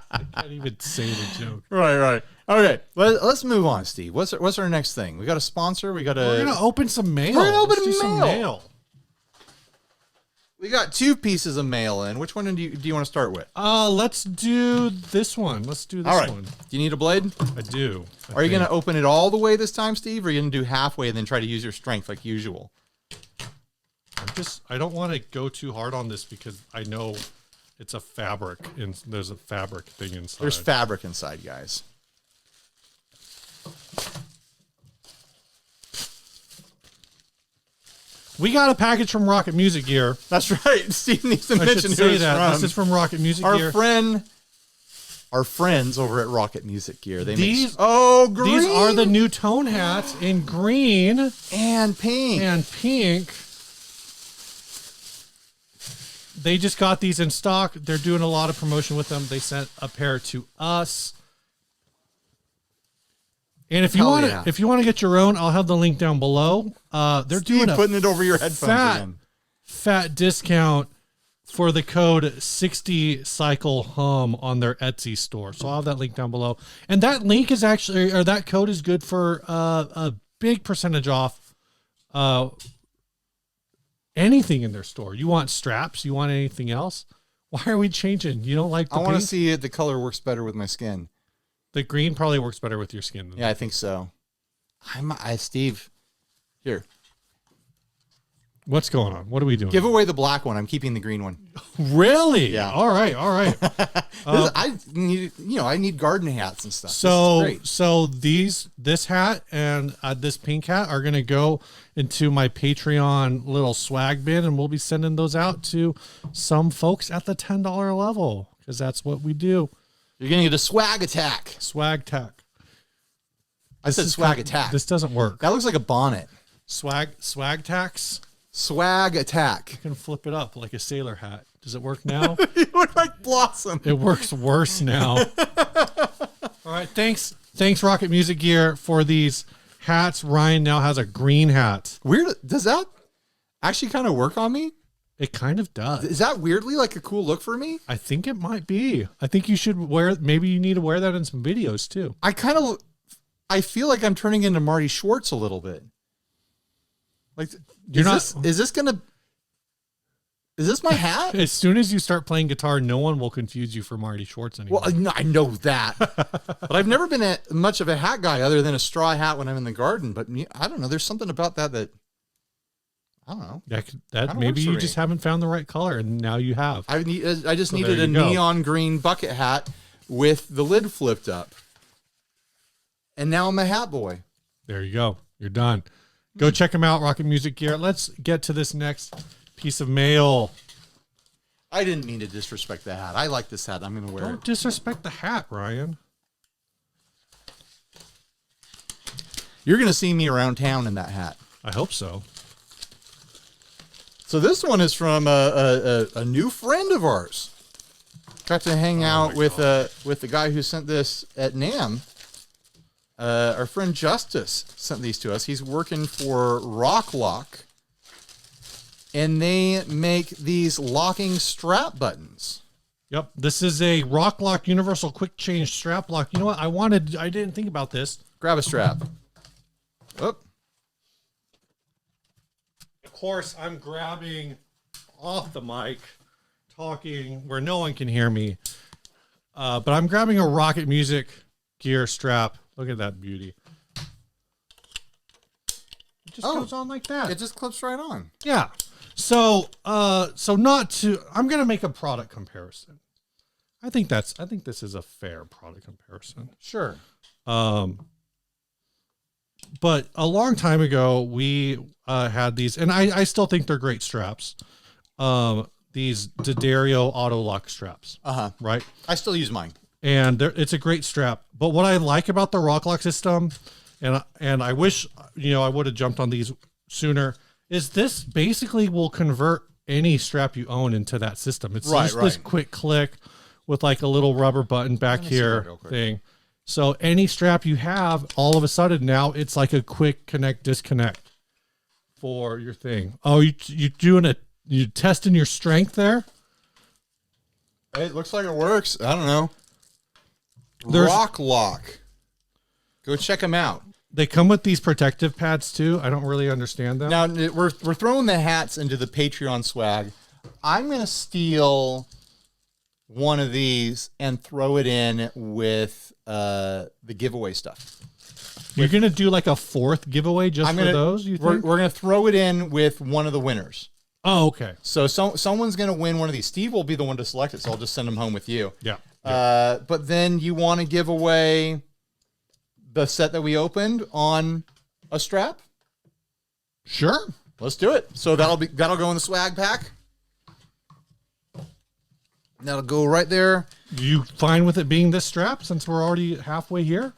I can't even say the joke. Right. Okay, let's move on, Steve. What's our next thing? We got a sponsor. We're gonna open some mail. We're gonna open some mail. We got 2 pieces of mail in. Which one do you want to start with? Let's do this one. All right. Do you need a blade? I do. Are you gonna open it all the way this time, Steve, or are you gonna do halfway and then try to use your strength like usual? I don't want to go too hard on this because I know it's a fabric and there's a fabric thing inside. There's fabric inside, guys. We got a package from Rocket Music Gear. That's right. Steve needs to mention who it's from. This is from Rocket Music Gear. Our friends over at Rocket Music Gear. Green. These are the new tone hats in green and pink. They just got these in stock. They're doing a lot of promotion with them. They sent a pair to us. And if you want to get your own, I'll have the link down below. They're doing putting it over your headphones again. Fat discount for the code 60 Cycle Hum on their Etsy store. So I'll have that link down below. And that link is that code is good for a big percentage off anything in their store. You want straps? You want anything else? Why are we changing? You don't like the I want to see it. The color works better with my skin. The green probably works better with your skin. Yeah, I think so. Steve, here. What's going on? What are we doing? Give away the black one. I'm keeping the green one. Really? Yeah. All right. All right. I need garden hats and stuff. So this hat and this pink hat are going to go into my Patreon little swag bin, and we'll be sending those out to some folks at the $10 level, because that's what we do. You're going to get a swag attack. Swag tack. I said swag attack. This doesn't work. That looks like a bonnet. Swag tax. Swag attack. You can flip it up like a sailor hat. Does it work now? You look like Blossom. It works worse now. All right. Thanks, Rocket Music Gear, for these hats. Ryan now has a green hat. Weird. Does that actually kind of work on me? It kind of does. Is that weirdly like a cool look for me? I think it might be. I think you should maybe you need to wear that in some videos too. I feel like I'm turning into Marty Schwartz a little bit. Like, is this my hat? As soon as you start playing guitar, no one will confuse you for Marty Schwartz anymore. Well, I know that, but I've never been much of a hat guy other than a straw hat when I'm in the garden. But I don't know. There's something about that I don't know. That maybe you just haven't found the right color, and now you have. I just needed a neon green bucket hat with the lid flipped up, and now I'm a hat boy. There you go. You're done. Go check them out, Rocket Music Gear. Let's get to this next piece of mail. I didn't mean to disrespect the hat. I like this hat. I'm going to wear it. Don't disrespect the hat, Ryan. You're going to see me around town in that hat. I hope so. So this one is from a new friend of ours. Got to hang out with the guy who sent this at NAMM. Our friend Justice sent these to us. He's working for ROK-LOK, and they make these locking strap buttons. Yep, this is a ROK-LOK Universal Quick Change Strap Lock. You know what? I didn't think about this. Grab a strap. Oh. Of course, I'm grabbing off the mic, talking where no one can hear me. But I'm grabbing a Rocket Music Gear strap. Look at that beauty. It just goes on like that. It just clips right on. Yeah. So I'm going to make a product comparison. I think this is a fair product comparison. Sure. But a long time ago, we had these, and I still think they're great straps. These D'Addario Auto Lock straps. Right? I still use mine. And it's a great strap. But what I like about the ROK-LOK system, and I wish I would have jumped on these sooner, is this basically will convert any strap you own into that system. It's just this quick click with like a little rubber button back here thing. So any strap you have, all of a sudden now it's like a quick connect disconnect for your thing. Oh, you testing your strength there? It looks like it works. I don't know. ROK-LOK. Go check them out. They come with these protective pads too. I don't really understand them. Now we're throwing the hats into the Patreon swag. I'm gonna steal one of these and throw it in with the giveaway stuff. You're gonna do like a fourth giveaway just for those? We're gonna throw it in with one of the winners. Oh, okay. So someone's gonna win one of these. Steve will be the one to select it, so I'll just send them home with you. Yeah. But then you want to give away the set that we opened on a strap? Sure. Let's do it. So that'll go in the swag pack. That'll go right there. You fine with it being this strap since we're already halfway here?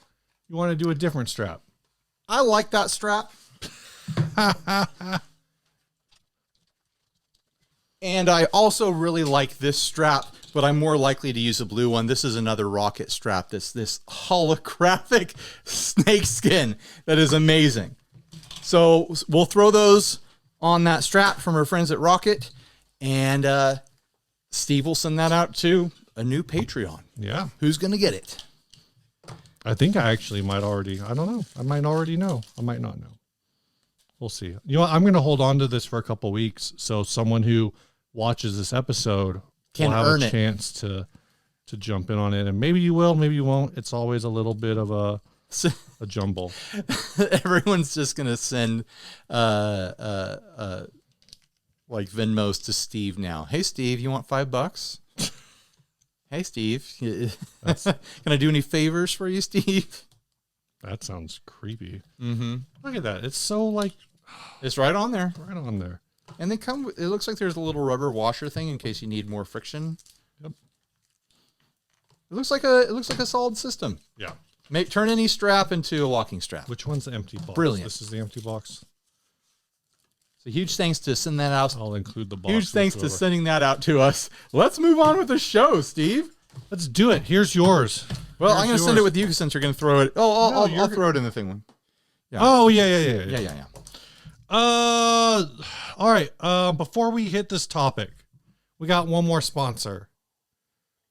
You want to do a different strap? I like that strap. And I also really like this strap, but I'm more likely to use a blue one. This is another Rocket strap. This holographic snake skin that is amazing. So we'll throw those on that strap from our friends at Rocket, and Steve will send that out to a new Patreon. Yeah. Who's going to get it? I think I actually might already. I don't know. I might already know. I might not know. We'll see. You know what? I'm going to hold on to this for a couple weeks, so someone who watches this episode can will have earn a chance to to jump in on it, and maybe you will, maybe you won't. It's always a little bit of a jumble. Everyone's just gonna send like Venmos to Steve now. Hey Steve, you want $5? Hey Steve, can I do any favors for you, Steve? That sounds creepy. Mm-hmm. Look at that. It's so like, it's right on there. Right on there. And they come. It looks like there's a little rubber washer thing in case you need more friction. Yep. It looks like a solid system. Yeah. Turn any strap into a walking strap. Which one's the empty box? Brilliant. This is the empty box. So huge thanks to send that out. I'll include the box. Huge thanks to sending that out to us. Let's move on with the show, Steve. Let's do it. Here's yours. Well, I'm going to send it with you since you're going to throw it. Oh, I'll throw it in the thing one. Yeah. Oh, yeah. Yeah. All right. Before we hit this topic, we got one more sponsor.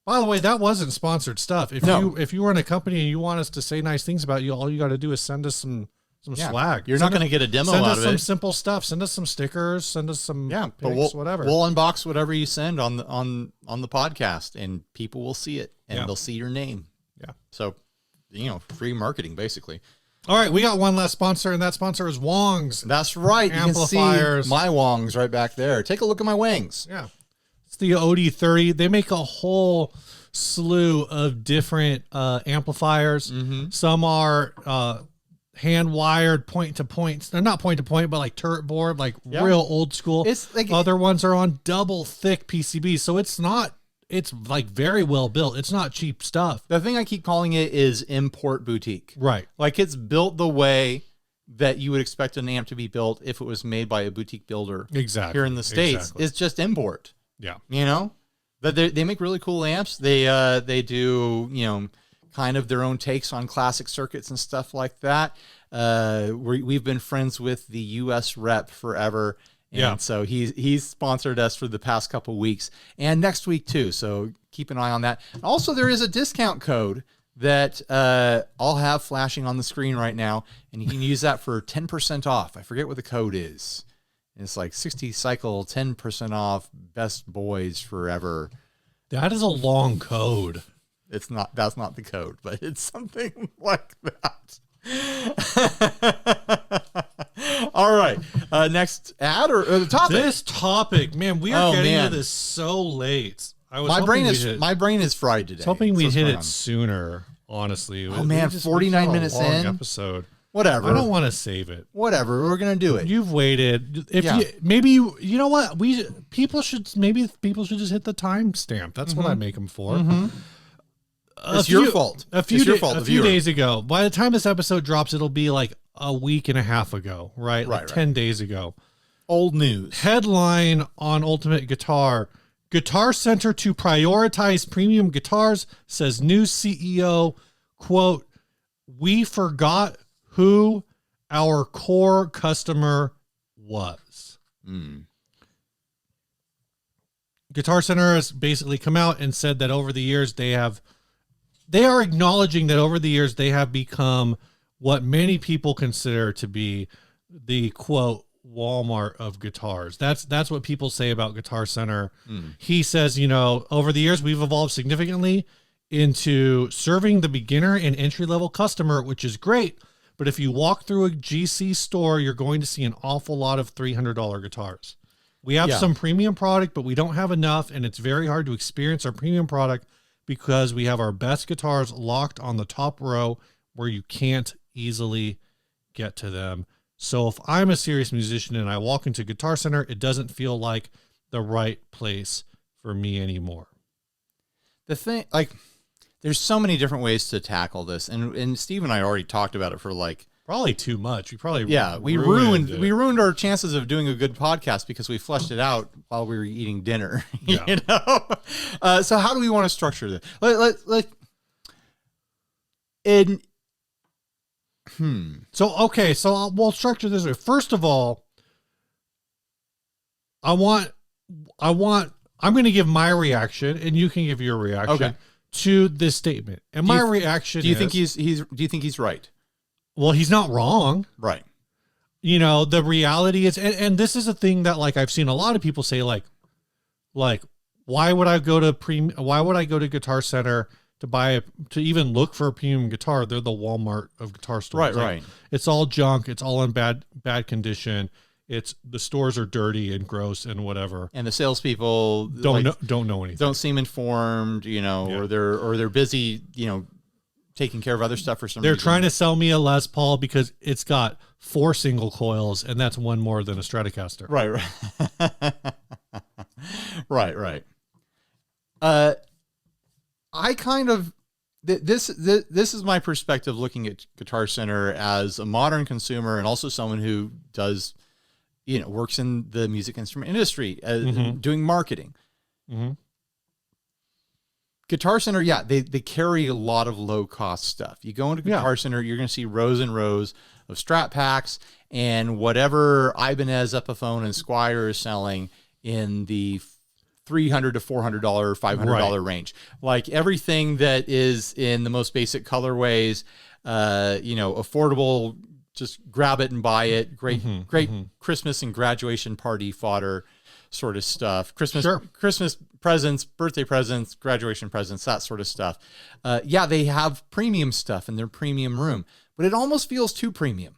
By the way, that wasn't sponsored stuff. If you were in a company and you want us to say nice things about you, all you got to do is send us some swag. You're not going to get a demo out of it. Send us some simple stuff. Send us some stickers. Send us some pics, whatever. We'll unbox whatever you send on the podcast, and people will see it, and they'll see your name. Yeah. So, free marketing basically. All right, we got one last sponsor, and that sponsor is Wong's. That's right. Amplifiers. You can see my Wongs right back there. Take a look at my Wangs. Yeah. It's the OD30. They make a whole slew of different amplifiers. Mm-hmm. Some are hand wired point to point. They're not point to point, but like turret board, like real old school. It's like other ones are on double thick PCBs. So it's like very well built. It's not cheap stuff. The thing I keep calling it is import boutique. Right. Like it's built the way that you would expect an amp to be built if it was made by a boutique builder. Exactly. Here in the States. Exactly. It's just import. Yeah. But they make really cool amps. They do, kind of their own takes on classic circuits and stuff like that. We've been friends with the US rep forever. And so he's sponsored us for the past couple of weeks and next week too. So keep an eye on that. Also, there is a discount code that I'll have flashing on the screen right now, and you can use that for 10% off. I forget what the code is. It's like 60 cycle, 10% off, best boys forever. That is a long code. That's not the code, but it's something like that. All right. Next ad or the topic? This topic, man, we are getting into this so late. My brain is fried today. I was hoping we hit it sooner, honestly. Oh man, 49 minutes in episode. Whatever. I don't want to save it. Whatever. We're gonna do it. You've waited. You know what? People should just hit the timestamp. That's what I make them for. Mm-hmm. It's your fault. A few days ago. By the time this episode drops, it'll be like a week and a half ago, right? Like 10 days ago. Old news. Headline on Ultimate Guitar. Guitar Center to prioritize premium guitars, says new CEO, quote, "We forgot who our core customer was." Guitar Center has basically come out and said that over the years they are acknowledging that over the years they have become what many people consider to be the quote Walmart of guitars. That's what people say about Guitar Center. He says, over the years we've evolved significantly into serving the beginner and entry-level customer, which is great. But if you walk through a GC store, you're going to see an awful lot of $300 guitars. We have some premium product, but we don't have enough, and it's very hard to experience our premium product because we have our best guitars locked on the top row where you can't easily get to them. So if I'm a serious musician and I walk into Guitar Center, it doesn't feel like the right place for me anymore. The thing, there's so many different ways to tackle this, and Steve and I already talked about it for probably too much. We ruined our chances of doing a good podcast because we fleshed it out while we were eating dinner. So how do we want to structure this? So we'll structure this way. First of all, I'm going to give my reaction, and you can give your reaction to this statement. And my reaction do you think he's right? Well, he's not wrong. Right. The reality is, and this is a thing that I've seen a lot of people say, why would I go to Guitar Center to even look for a premium guitar? They're the Walmart of guitar stores. Right. It's all junk. It's all in bad condition. The stores are dirty and gross and whatever. And the salespeople don't know anything. Don't seem informed, or they're busy, taking care of other stuff for some reason. They're trying to sell me a Les Paul because it's got 4 single coils, and that's one more than a Stratocaster. Right. Right. I kind of this is my perspective looking at Guitar Center as a modern consumer and also someone who does, works in the music instrument industry, doing marketing. Mm-hmm. Guitar Center, they carry a lot of low cost stuff. You go into Guitar Center, you're going to see rows and rows of Strat packs and whatever Ibanez, Epiphone, and Squier is selling in the $300 to $400, $500 range. Like everything that is in the most basic colorways, affordable, just grab it and buy it. Great Christmas and graduation party fodder sort of stuff. Christmas presents, birthday presents, graduation presents, that sort of stuff. They have premium stuff in their premium room, but it almost feels too premium.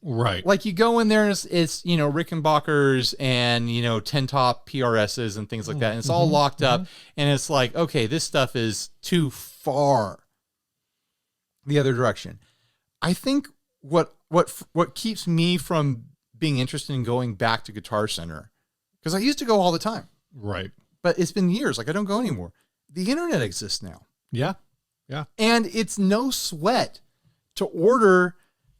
Right. Like you go in there and it's Rickenbackers and, 10 top PRSs and things like that. And it's all locked up and it's like, okay, this stuff is too far the other direction. I think what keeps me from being interested in going back to Guitar Center, because I used to go all the time. Right. But it's been years. Like I don't go anymore. The internet exists now. Yeah. And it's no sweat to order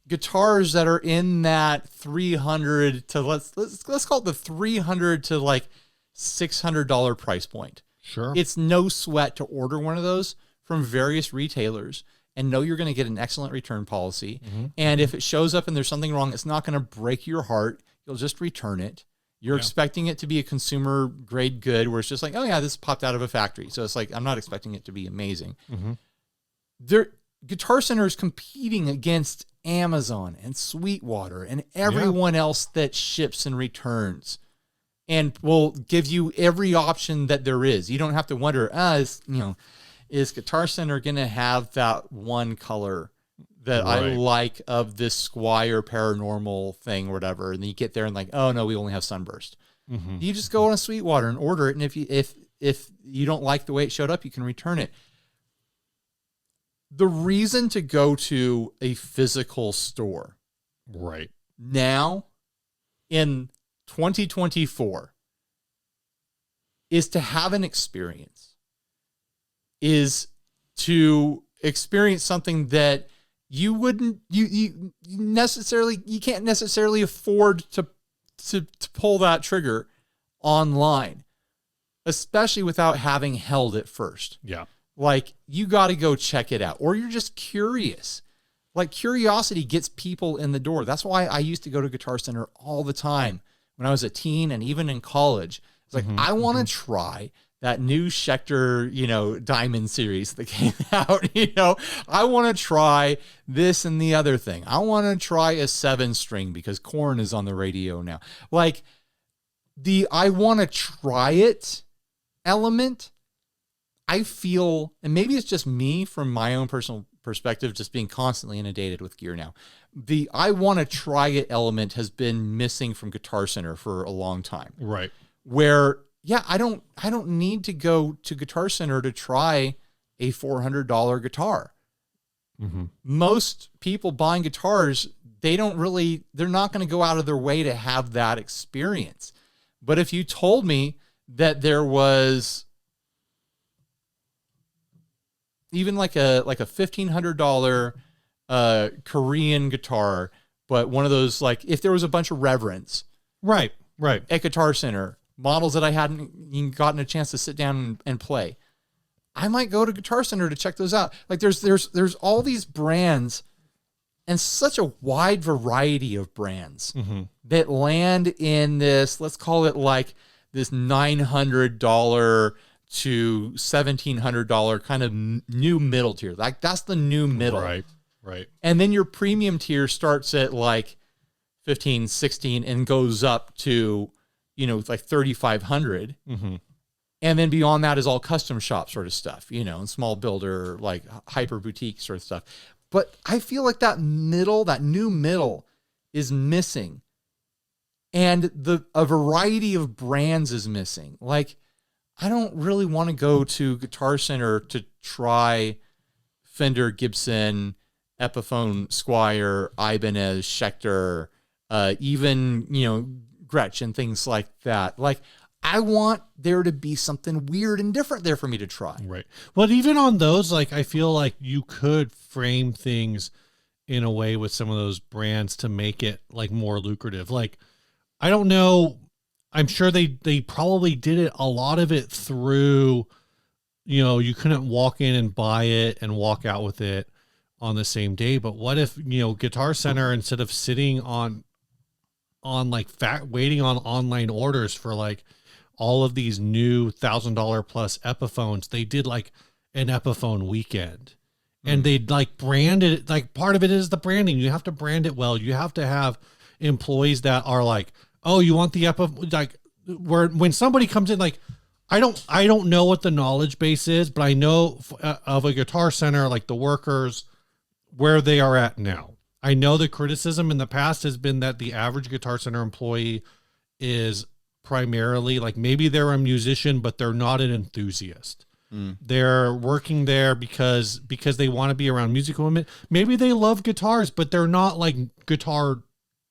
guitars that are in that 300 to let's call it the 300 to like $600 price point. Sure. It's no sweat to order one of those from various retailers and know you're going to get an excellent return policy. And if it shows up and there's something wrong, it's not going to break your heart. You'll just return it. You're expecting it to be a consumer grade good where it's just like, oh yeah, this popped out of a factory. So it's like, I'm not expecting it to be amazing. Guitar Center is competing against Amazon and Sweetwater and everyone else that ships and returns and will give you every option that there is. You don't have to wonder, is Guitar Center going to have that one color that I like of this Squier Paranormal thing or whatever? And then you get there and like, oh no, we only have Sunburst. You just go on a Sweetwater and order it. And if you don't like the way it showed up, you can return it. The reason to go to a physical store right now in 2024 is to have an experience, is to experience something that you can't necessarily afford to pull that trigger online, especially without having held it first. Yeah. Like you got to go check it out, or you're just curious. Like curiosity gets people in the door. That's why I used to go to Guitar Center all the time when I was a teen and even in college. It's like, I want to try that new Schecter, Diamond series that came out. I want to try this and the other thing. I want to try a 7-string because Korn is on the radio now. Like I want to try it element, I feel, and maybe it's just me from my own personal perspective, just being constantly inundated with gear now. The I want to try it element has been missing from Guitar Center for a long time. Right. Where, I don't need to go to Guitar Center to try a $400 guitar. Most people buying guitars, they're not going to go out of their way to have that experience. But if you told me that there was even like a $1,500 Korean guitar, but one of those, like if there was a bunch of Reverends right at Guitar Center, models that I hadn't even gotten a chance to sit down and play, I might go to Guitar Center to check those out. Like there's all these brands and such a wide variety of brands that land in this, let's call it like this $900 to $1,700 kind of new middle tier. Like that's the new middle. Right. And then your premium tier starts at like 15, 16 and goes up to, like 3,500. And then beyond that is all custom shop sort of stuff, you know, and small builder, like hyper boutique sort of stuff. But I feel like that new middle is missing. And a variety of brands is missing. Like, I don't really want to go to Guitar Center to try Fender, Gibson, Epiphone, Squier, Ibanez, Schecter, even, you know, Gretsch and things like that. Like, I want there to be something weird and different there for me to try. Right. Well, even on those, like, I feel like you could frame things in a way with some of those brands to make it like more lucrative. Like, I don't know. I'm sure they probably did it, a lot of it through, you know, you couldn't walk in and buy it and walk out with it on the same day. But what if, you know, Guitar Center, instead of sitting on like waiting on online orders for like all of these new $1,000 plus Epiphones, they did like an Epiphone weekend. And they like branded it. Like, part of it is the branding. You have to brand it well. You have to have employees that are like, oh, you want the Epiphone? Like, when somebody comes in, like, I don't know what the knowledge base is, but I know of a Guitar Center, like the workers, where they are at now. I know the criticism in the past has been that the average Guitar Center employee is primarily like, maybe they're a musician, but they're not an enthusiast. They're working there because they want to be around musical women. Maybe they love guitars, but they're not like guitar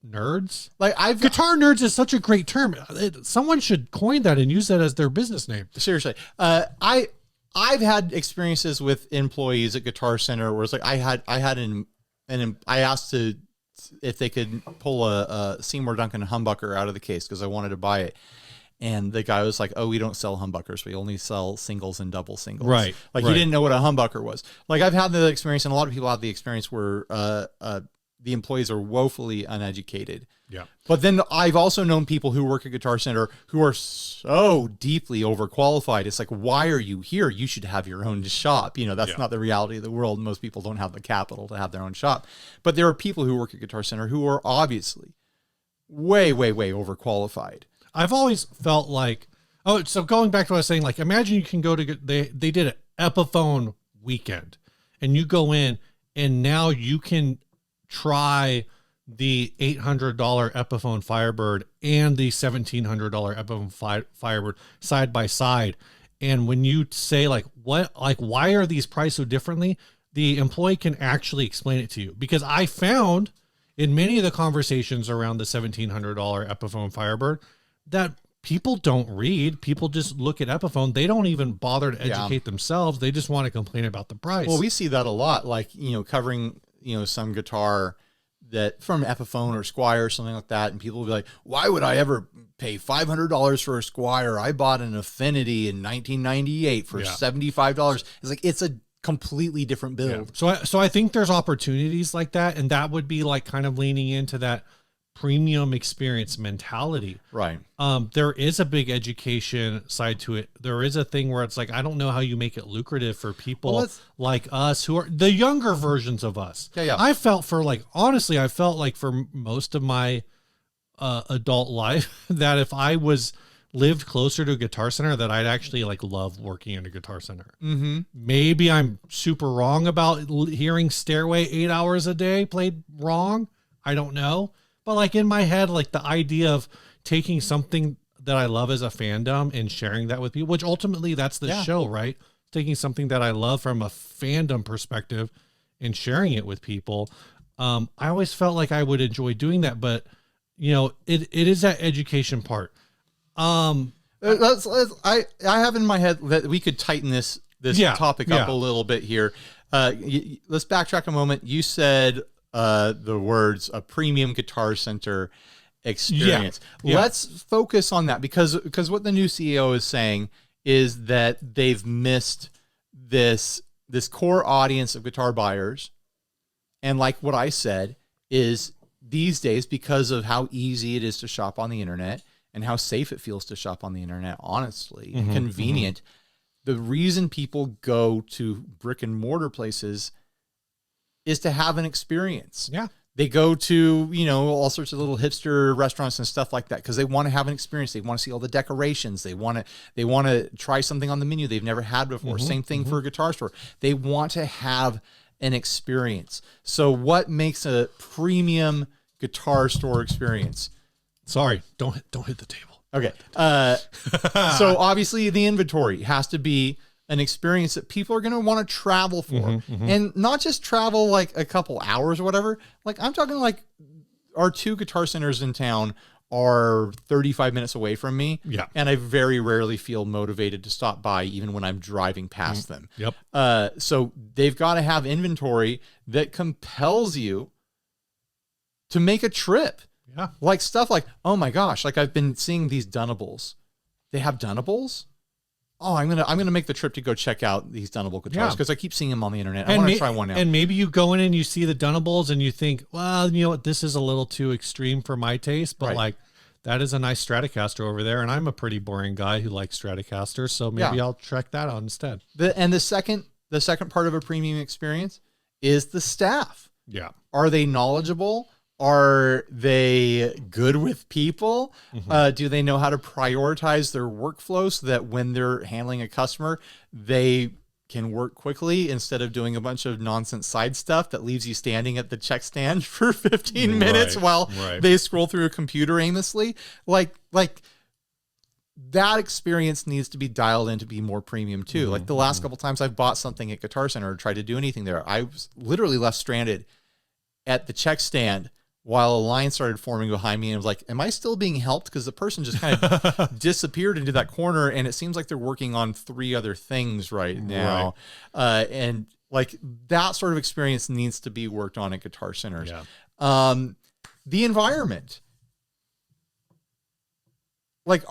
nerds. Like, guitar nerds is such a great term. Someone should coin that and use that as their business name. Seriously. I've had experiences with employees at Guitar Center where it's like, I asked if they could pull a Seymour Duncan humbucker out of the case because I wanted to buy it. And the guy was like, oh, we don't sell humbuckers. We only sell singles and double singles. Right. Like, he didn't know what a humbucker was. Like, I've had the experience, and a lot of people have the experience where the employees are woefully uneducated. Yeah. But then I've also known people who work at Guitar Center who are so deeply overqualified. It's like, why are you here? You should have your own shop. You know, that's not the reality of the world. Most people don't have the capital to have their own shop. But there are people who work at Guitar Center who are obviously way, way, way overqualified. I've always felt like, so going back to what I was saying, like, imagine you can go to, they did an Epiphone weekend, and you go in, and now you can try the $800 Epiphone Firebird and the $1,700 Epiphone Firebird side by side. And when you say like, why are these priced so differently? The employee can actually explain it to you, because I found in many of the conversations around the $1,700 Epiphone Firebird that people don't read. People just look at Epiphone. They don't even bother to educate themselves. They just want to complain about the price. Well, we see that a lot, like, you know, covering, you know, some guitar that from Epiphone or Squier or something like that. And people will be like, why would I ever pay $500 for a Squier? I bought an Affinity in 1998 for $75. It's like, it's a completely different build. Yeah. So I think there's opportunities like that. And that would be like kind of leaning into that premium experience mentality. Right. There is a big education side to it. There is a thing where it's like, I don't know how you make it lucrative for people like us, who are the younger versions of us. Yeah. I felt honestly, for most of my adult life that if I lived closer to a Guitar Center, that I'd actually like love working in a Guitar Center. Mm-hmm. Maybe I'm super wrong about hearing Stairway 8 hours a day played wrong. I don't know. But like, in my head, like, the idea of taking something that I love as a fandom and sharing that with people, which ultimately that's the show, right? Taking something that I love from a fandom perspective and sharing it with people. I always felt like I would enjoy doing that, but you know, it is that education part. I have in my head that we could tighten this topic up a little bit here. Let's backtrack a moment. You said the words a premium Guitar Center experience. Let's focus on that, because what the new CEO is saying is that they've missed this core audience of guitar buyers. And like what I said is, these days, because of how easy it is to shop on the internet and how safe it feels to shop on the internet, honestly, convenient, the reason people go to brick and mortar places is to have an experience. Yeah. They go to, all sorts of little hipster restaurants and stuff like that because they want to have an experience. They want to see all the decorations. They want to try something on the menu they've never had before. Same thing for a guitar store. They want to have an experience. So what makes a premium guitar store experience? Sorry, don't hit the table. Okay. So obviously the inventory has to be an experience that people are going to want to travel for, and not just travel like a couple hours or whatever. Like I'm talking like our 2 guitar centers in town are 35 minutes away from me. Yeah. And I very rarely feel motivated to stop by even when I'm driving past them. Yep. So they've got to have inventory that compels you to make a trip. Yeah. Like stuff like, oh my gosh, like I've been seeing these Dunables. They have Dunables? Oh, I'm gonna make the trip to go check out these Dunable guitars because I keep seeing them on the internet. I want to try one out. And maybe you go in and you see the Dunables and you think, well, you know what, this is a little too extreme for my taste, but like that is a nice Stratocaster over there, and I'm a pretty boring guy who likes Stratocasters, so maybe I'll check that out instead. The second part of a premium experience is the staff. Yeah. Are they knowledgeable? Are they good with people? Do they know how to prioritize their workflow so that when they're handling a customer, they can work quickly instead of doing a bunch of nonsense side stuff that leaves you standing at the check stand for 15 minutes while they scroll through a computer aimlessly? Like that experience needs to be dialed in to be more premium too. Like the last couple times I've bought something at Guitar Center or tried to do anything there, I was literally left stranded at the check stand while a line started forming behind me, and I was like, am I still being helped? Because the person just kind of disappeared into that corner, and it seems like they're working on 3 other things right now. And like that sort of experience needs to be worked on at Guitar Centers. Yeah. The environment. Like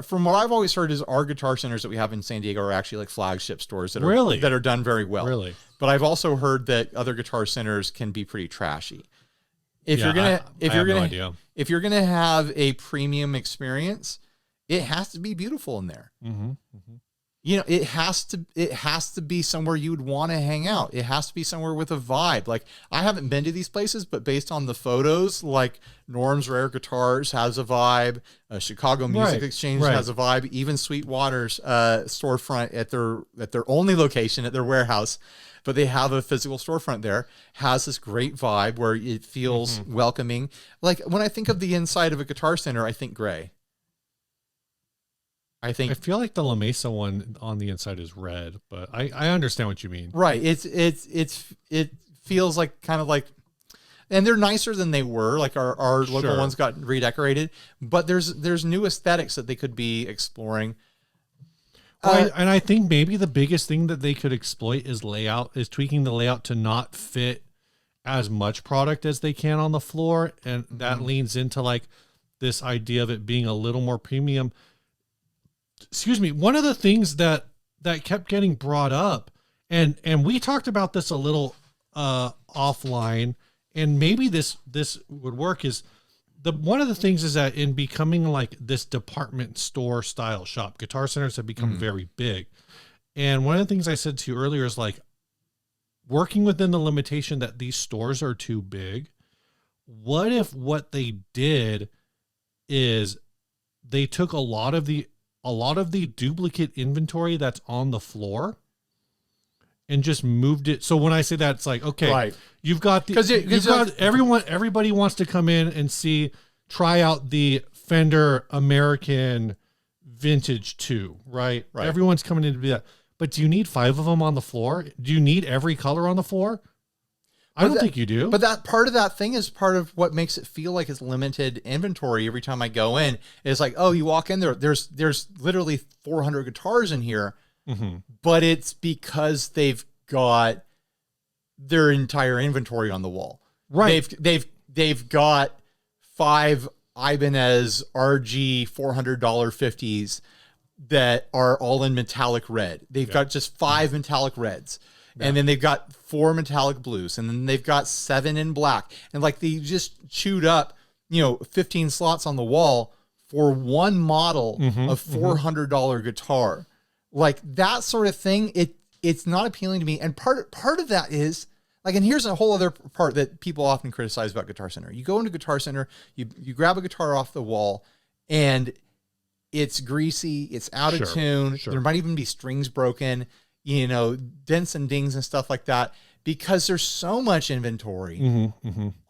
from what I've always heard is our Guitar Centers that we have in San Diego are actually like flagship stores that are done very well. Really? But I've also heard that other Guitar Centers can be pretty trashy. If you're gonna have a premium experience, it has to be beautiful in there. It has to be somewhere you would want to hang out. It has to be somewhere with a vibe. Like I haven't been to these places, but based on the photos, like Norm's Rare Guitars has a vibe. Chicago Music Exchange has a vibe. Even Sweetwater's storefront at their only location at their warehouse, but they have a physical storefront there, has this great vibe where it feels welcoming. Like when I think of the inside of a Guitar Center, I think gray. I feel like the La Mesa one on the inside is red, but I understand what you mean. Right. It feels like kind of like, and they're nicer than they were. Like our local ones got redecorated, but there's new aesthetics that they could be exploring. And I think maybe the biggest thing that they could exploit is tweaking the layout to not fit as much product as they can on the floor. And that leans into like this idea of it being a little more premium. Excuse me. One of the things that kept getting brought up, and we talked about this a little offline, and maybe this would work, is one of the things is that in becoming like this department store style shop, Guitar Centers have become very big. And one of the things I said to you earlier is like working within the limitation that these stores are too big. What if what they did is they took a lot of the duplicate inventory that's on the floor and just moved it. So when I say that, it's like, okay, you've got everybody wants to come in and try out the Fender American Vintage 2, right? Everyone's coming in to do that. But do you need 5 of them on the floor? Do you need every color on the floor? I don't think you do. But that part of that thing is part of what makes it feel like it's limited inventory every time I go in. It's like, oh, you walk in there, there's literally 400 guitars in here. But it's because they've got their entire inventory on the wall. Right. They've got 5 Ibanez RG $400 50s that are all in metallic red. They've got just 5 metallic reds. And then they've got 4 metallic blues, and then they've got 7 in black. And like they just chewed up, 15 slots on the wall for one model of $400 guitar. Like that sort of thing, it's not appealing to me. And part of that is Like, and here's a whole other part that people often criticize about Guitar Center. You go into Guitar Center, you grab a guitar off the wall, and it's greasy, it's out of tune. There might even be strings broken, you know, dents and dings and stuff like that, because there's so much inventory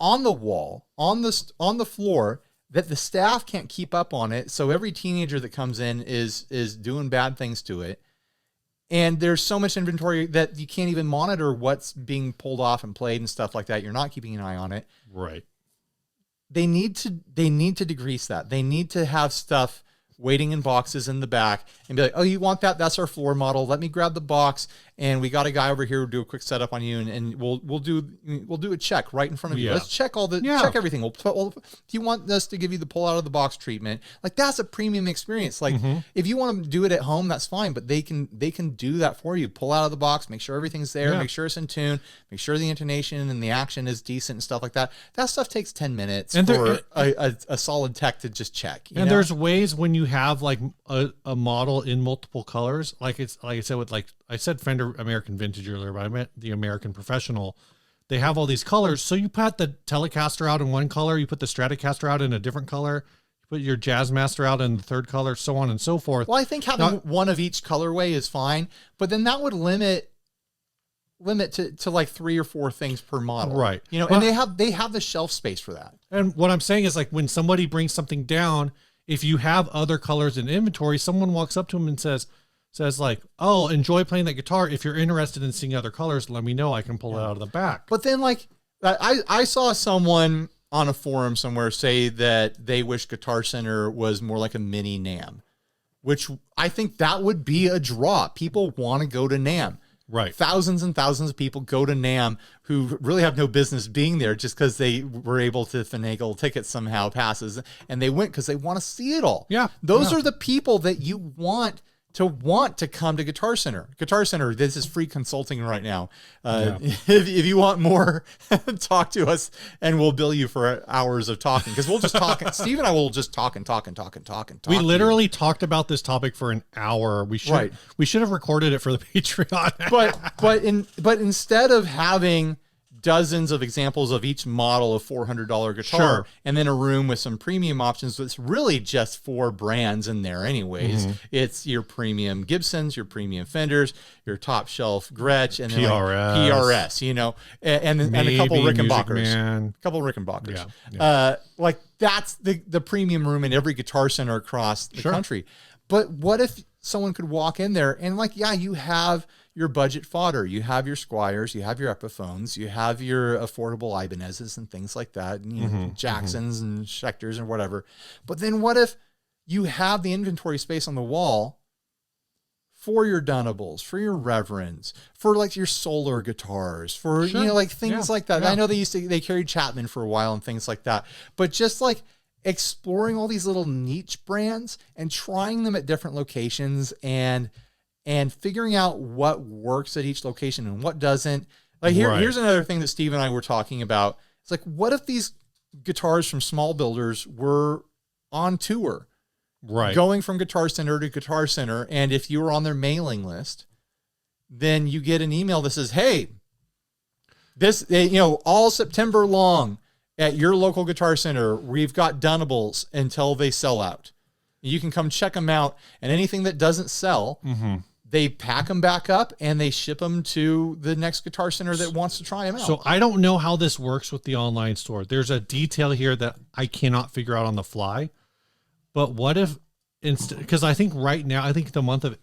on the wall, on the floor, that the staff can't keep up on it. So every teenager that comes in is doing bad things to it. And there's so much inventory that you can't even monitor what's being pulled off and played and stuff like that. You're not keeping an eye on it. Right. They need to degrease that. They need to have stuff waiting in boxes in the back and be like, oh, you want that? That's our floor model. Let me grab the box, and we got a guy over here who do a quick setup on you, and we'll do a check right in front of you. Let's check check everything. If you want us to give you the pull out of the box treatment, like, that's a premium experience. Like, if you want to do it at home, that's fine, but they can do that for you. Pull out of the box, make sure everything's there, make sure it's in tune, make sure the intonation and the action is decent and stuff like that. That stuff takes 10 minutes for a solid tech to just check. You know? There's ways when you have like a model in multiple colors, like I said with, like I said, Fender American Vintage earlier, but I meant the American Professional. They have all these colors, so you put the Telecaster out in one color, you put the Stratocaster out in a different color, you put your Jazzmaster out in the third color, so on and so forth. Well, I think having one of each colorway is fine, but then that would limit to like 3 or 4 things per model, right? You know, and they have the shelf space for that. And what I'm saying is, like, when somebody brings something down, if you have other colors in inventory, someone walks up to them and says like, oh, enjoy playing that guitar. If you're interested in seeing other colors, let me know. I can pull it out of the back. But then, like, I saw someone on a forum somewhere say that they wish Guitar Center was more like a mini NAMM, which I think that would be a draw. People want to go to NAMM. Right. Thousands and thousands of people go to NAMM who really have no business being there just because they were able to finagle tickets somehow, passes, and they went because they want to see it all. Yeah. Those are the people that you want to come to Guitar Center. Guitar Center, this is free consulting right now. If you want more, talk to us and we'll bill you for hours of talking, because we'll just talk. Steve and I will just talk. We literally talked about this topic for an hour. We should have recorded it for the Patreon. but instead of having dozens of examples of each model of $400 guitar and then a room with some premium options, it's really just 4 brands in there anyways. It's your premium Gibsons, your premium Fenders, your top shelf Gretsch, and then PRS, you know, and a couple Rickenbackers. Like, that's the premium room in every Guitar Center across the country. But what if someone could walk in there and, like, you have your budget fodder, you have your Squiers, you have your Epiphones, you have your affordable Ibanezes and things like that, and, you know, Jacksons and Schecters and whatever. But then what if you have the inventory space on the wall for your Dunables, for your Reverends, for like your solar guitars, for you know, like things like that. I know they carried Chapman for a while and things like that, but just like exploring all these little niche brands and trying them at different locations and figuring out what works at each location and what doesn't. Like, here's another thing that Steve and I were talking about. It's like, what if these guitars from small builders were on tour, going from Guitar Center to Guitar Center, and if you were on their mailing list, then you get an email that says, hey, this, you know, all September long at your local Guitar Center, we've got Dunables until they sell out. You can come check them out, and anything that doesn't sell, they pack them back up and they ship them to the next Guitar Center that wants to try them out. So I don't know how this works with the online store. There's a detail here that I cannot figure out on the fly. But what if, because I think right now, I think the month of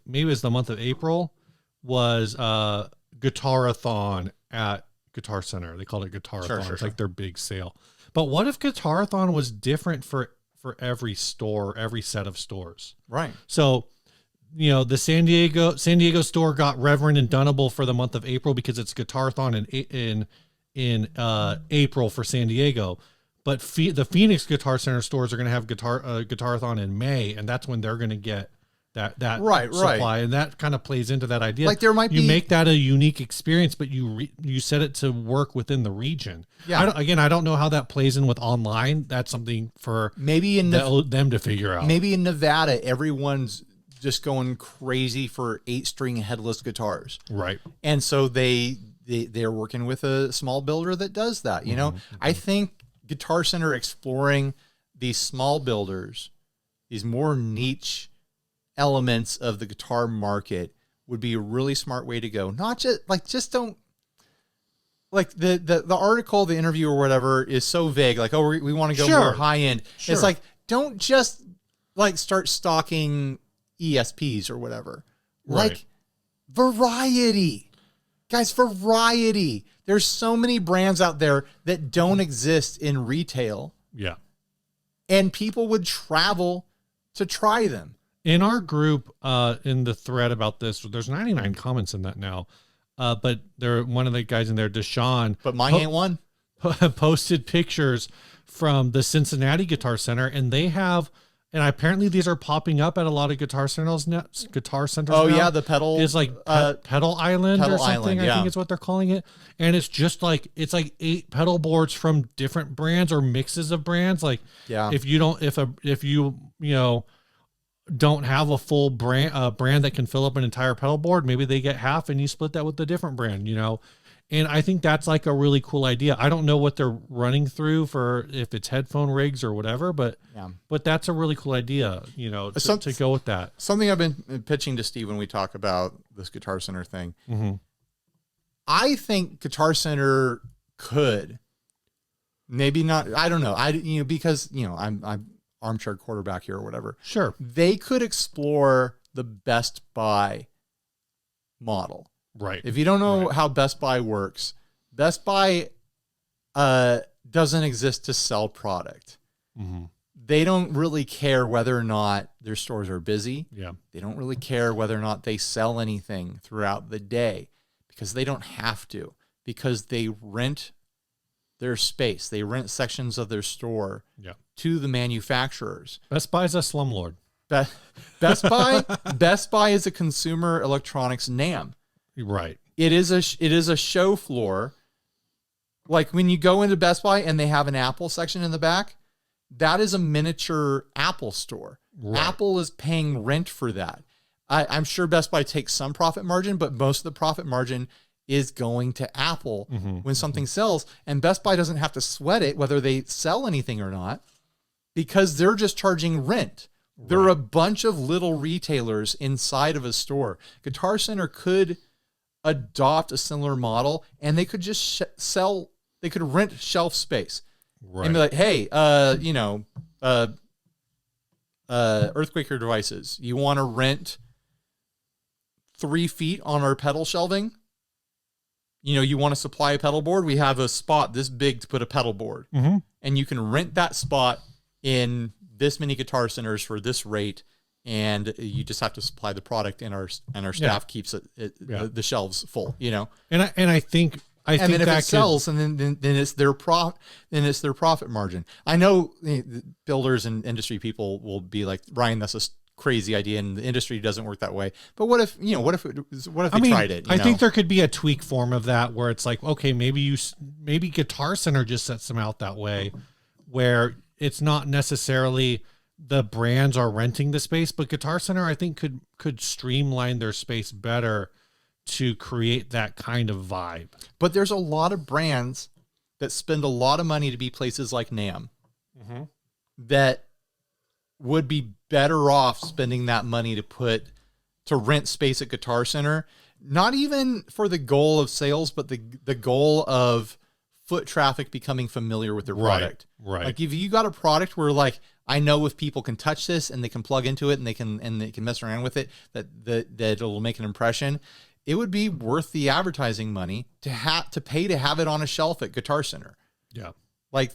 April was Guitarathon at Guitar Center. They called it Guitarathon. It's like their big sale. But what if Guitarathon was different for every store, every set of stores? Right. So, you know, the San Diego store got Reverend and Dunable for the month of April because it's Guitarathon in April for San Diego. But the Phoenix Guitar Center stores are going to have Guitarathon in May, and that's when they're going to get that supply, and that kind of plays into that idea. Like, there might you make that a unique experience, but you set it to work within the region. Yeah. I don't know how that plays in with online. That's something for maybe them to figure out. Maybe in Nevada, everyone's just going crazy for 8-string headless guitars. Right. And so they they're working with a small builder that does that. You know, I think Guitar Center exploring these small builders, these more niche elements of the guitar market would be a really smart way to go. Not just don't like the article, the interview or whatever is so vague. Like, oh, we want to go more high end. Sure. It's like, don't just like start stocking ESPs or whatever. Right. Like variety, guys, variety. There's so many brands out there that don't exist in retail. Yeah. And people would travel to try them. In our group, in the thread about this, there's 99 comments in that now. But one of the guys in there, Deshaun, but mine ain't one, posted pictures from the Cincinnati Guitar Center, and they have, and apparently these are popping up at a lot of guitar centers now. Oh now. Yeah, the pedal is like pedal island or something. Island, I think is what they're calling it, and it's just like 8 pedal boards from different brands or mixes of brands. Like, yeah, if you don't have a full brand that can fill up an entire pedal board, maybe they get half and you split that with a different brand, you know? And I think that's like a really cool idea. I don't know what they're running through for, if it's headphone rigs or whatever, but that's a really cool idea, you know, to go with that. Something I've been pitching to Steve when we talk about this Guitar Center thing. Mm-hmm. I think Guitar Center could, maybe not, I don't know. Because I'm armchair quarterback here or whatever. Sure. They could explore the Best Buy model. Right. If you don't know how Best Buy works, Best Buy doesn't exist to sell product. Mm-hmm. They don't really care whether or not their stores are busy. Yeah. They don't really care whether or not they sell anything throughout the day, because they don't have to, because they rent their space. They rent sections of their store to the manufacturers. Best Buy is a slumlord. Best Buy is a consumer electronics NAM. Right. It is a show floor. Like when you go into Best Buy and they have an Apple section in the back, that is a miniature Apple store. Right. Apple is paying rent for that. I'm sure Best Buy takes some profit margin, but most of the profit margin is going to Apple when something sells, and Best Buy doesn't have to sweat it whether they sell anything or not, because they're just charging rent. Right. There are a bunch of little retailers inside of a store. Guitar Center could adopt a similar model, and they could just they could rent shelf space. Right. And be like, hey, Earthquaker devices, you want to rent 3 feet on our pedal shelving? You want to supply a pedal board? We have a spot this big to put a pedal board. Mm-hmm. And you can rent that spot in this many Guitar Centers for this rate, and you just have to supply the product, and our staff keeps the shelves full, And I think then if it sells, and then it's their profit margin. I know the builders and industry people will be like, Ryan, that's a crazy idea, and the industry doesn't work that way. But what if they tried it? I think there could be a tweak form of that where it's like, okay, maybe Guitar Center just sets them out that way, where it's not necessarily the brands are renting the space, but Guitar Center, I think, could streamline their space better to create that kind of vibe. But there's a lot of brands that spend a lot of money to be places like NAMM that would be better off spending that money to rent space at Guitar Center, not even for the goal of sales, but the goal of foot traffic becoming familiar with their product. Right. Like if you got a product where, like, I know if people can touch this and they can plug into it and they can mess around with it, that it'll make an impression, it would be worth the advertising money to pay to have it on a shelf at Guitar Center. Yeah. Like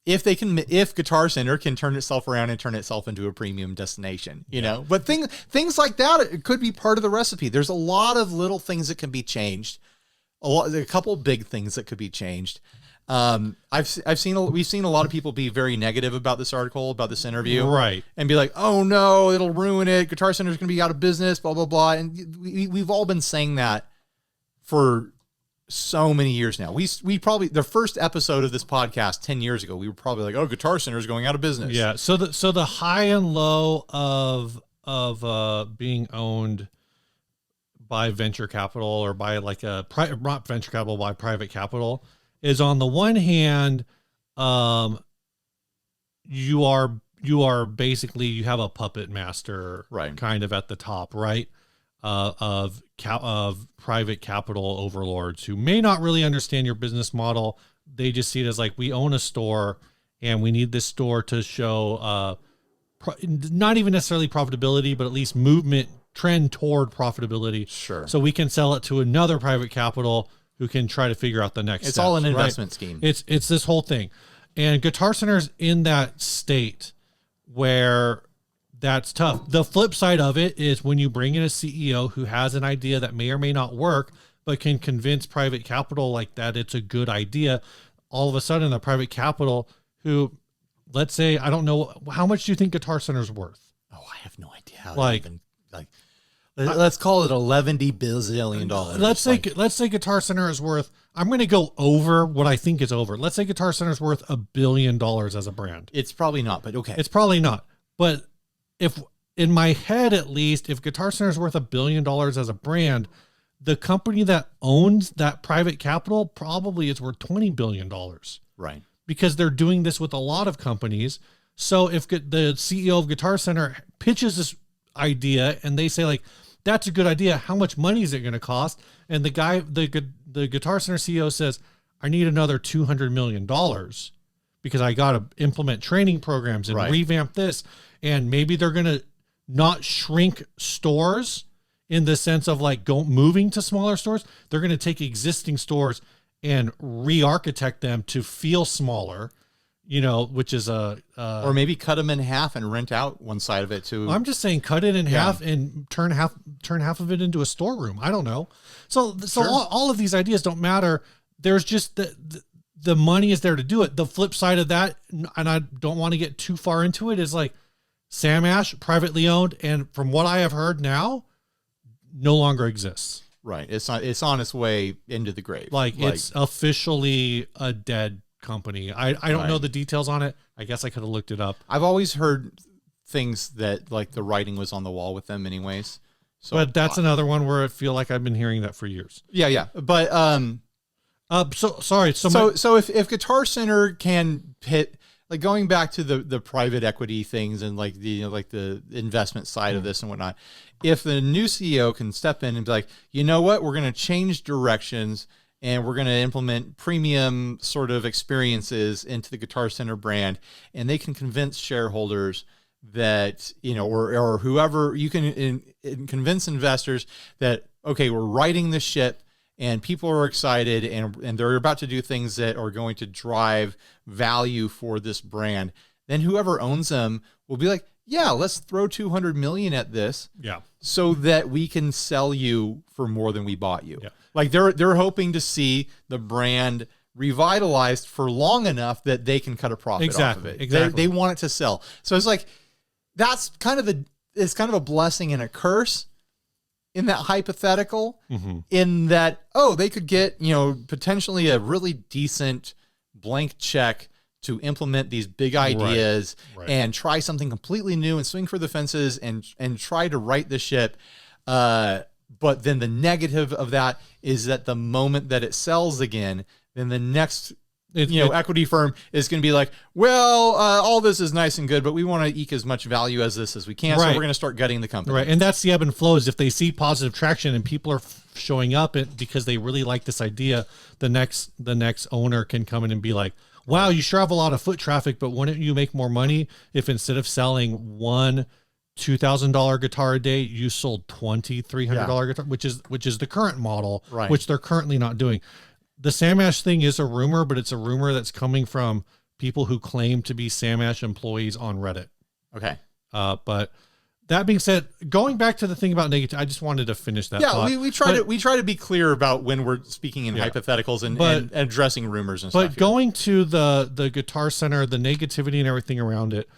if Guitar Center can turn itself around and turn itself into a premium destination, you know, but things like that, it could be part of the recipe. There's a lot of little things that can be changed. A couple big things that could be changed. We've seen a lot of people be very negative about this article, about this interview, right? And be like, "Oh no, it'll ruin it. Guitar Center's going to be out of business." Blah blah blah. And we've all been saying that for so many years now. We probably, the first episode of this podcast 10 years ago, we were probably like, "Oh, Guitar Center's going out of business." Yeah. So the high and low of being owned by venture capital or by like not venture capital, by private capital is on the one hand, you are basically, you have a puppet master kind of at the top, right? Of private capital overlords who may not really understand your business model. They just see it as like, we own a store and we need this store to show, not even necessarily profitability, but at least movement trend toward profitability. Sure. So we can sell it to another private capital who can try to figure out the next It's steps, all an investment scheme. It's this whole thing. And Guitar Center's in that state where that's tough. The flip side of it is when you bring in a CEO who has an idea that may or may not work, but can convince private capital like that it's a good idea, all of a sudden the private capital who, let's say, I don't know, how much do you think Guitar Center's worth? Oh, I have no idea. How Let's call it $11 billion. Let's say Guitar Center is worth, I'm going to go over what I think is over. Let's say Guitar Center is worth $1 billion as a brand. It's probably not, but okay. It's probably not. But if in my head, at least, if Guitar Center is worth $1 billion as a brand, the company that owns that private capital probably is worth $20 billion. Right. Because they're doing this with a lot of companies. So if the CEO of Guitar Center pitches this idea and they say like, that's a good idea, how much money is it going to cost? And the Guitar Center CEO says, I need another $200 million because I got to implement training programs and revamp this. And maybe they're going to not shrink stores in the sense of like moving to smaller stores. They're going to take existing stores and re-architect them to feel smaller, you know, which is or maybe cut them in half and rent out one side of it too. I'm just saying, cut it in half and turn half of it into a storeroom. I don't know. So Sure. all of these ideas don't matter. There's just the money is there to do it. The flip side of that, and I don't want to get too far into it, is like Sam Ash, privately owned, and from what I have heard now, no longer exists. Right. It's on its way into the grave. Like it's officially a dead company. I don't know the details on it. I guess I could have looked it up. I've always heard things that like the writing was on the wall with them anyways. So, but that's another one where I feel like I've been hearing that for years. Yeah. But so sorry. So if Guitar Center can hit, like going back to the private equity things and like the investment side of this and whatnot, if the new CEO can step in and be like, you know what, we're going to change directions and we're going to implement premium sort of experiences into the Guitar Center brand, and they can convince shareholders that, you know, or whoever, you can convince investors that, okay, we're riding the ship and people are excited and they're about to do things that are going to drive value for this brand, then whoever owns them will be like, yeah, let's throw 200 million at this. Yeah. So that we can sell you for more than we bought you. Yeah. Like they're hoping to see the brand revitalized for long enough that they can cut a profit off of it. Exactly. They want it to sell. So it's like, that's kind of it's kind of a blessing and a curse in that hypothetical, in that, oh, they could get, you know, potentially a really decent blank check to implement these big ideas and try something completely new and swing for the fences and try to right the ship. But then the negative of that is that the moment that it sells again, then the next equity firm is going to be like, well, all this is nice and good, but we want to eke as much value as we can. So we're going to start gutting the company. Right. And that's the ebb and flows. If they see positive traction and people are showing up because they really like this idea, the next owner can come in and be like, wow, you sure have a lot of foot traffic, but wouldn't you make more money if instead of selling one $2,000 guitar a day, you sold $300 guitar, which is the current model, which they're currently not doing. The Sam Ash thing is a rumor, but it's a rumor that's coming from people who claim to be Sam Ash employees on Reddit. Okay. But that being said, going back to the thing about negative, I just wanted to finish that. Yeah, we try to be clear about when we're speaking in hypotheticals and addressing rumors and stuff. But going to the Guitar Center, the negativity and everything around it,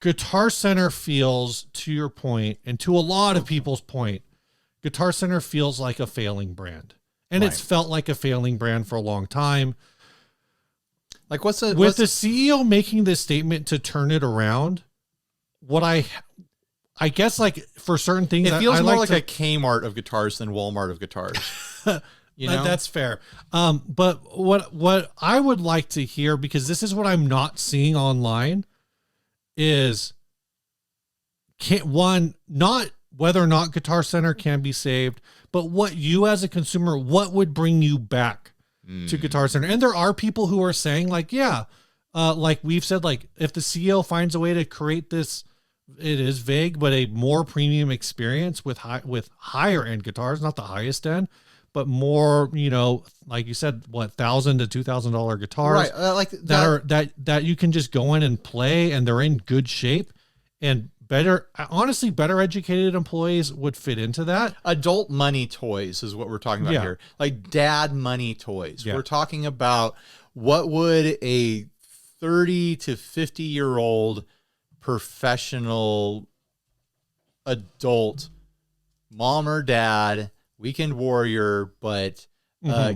Guitar Center feels, to your point, and to a lot of people's point, Guitar Center feels like a failing brand. And it's felt like a failing brand for a long time. Like the CEO making this statement to turn it around, what I I guess like for certain things, It feels I more like like a Kmart of guitars than Walmart of guitars. You know? That's fair. But what I would like to hear, because this is what I'm not seeing online, is not whether or not Guitar Center can be saved, but what you as a consumer, what would bring you back to Guitar Center? And there are people who are saying like, yeah, like we've said, like if the CEO finds a way to create this, it is vague, but a more premium experience with higher end guitars, not the highest end, but more, you know, like you said, what, $1,000 to $2,000 guitars, right? Like that you can just go in and play, and they're in good shape, and better educated employees would fit into that. Adult money toys is what we're talking about here. Like dad money toys. Yeah. We're talking about what would a 30 to 50-year-old professional adult mom or dad, weekend warrior, but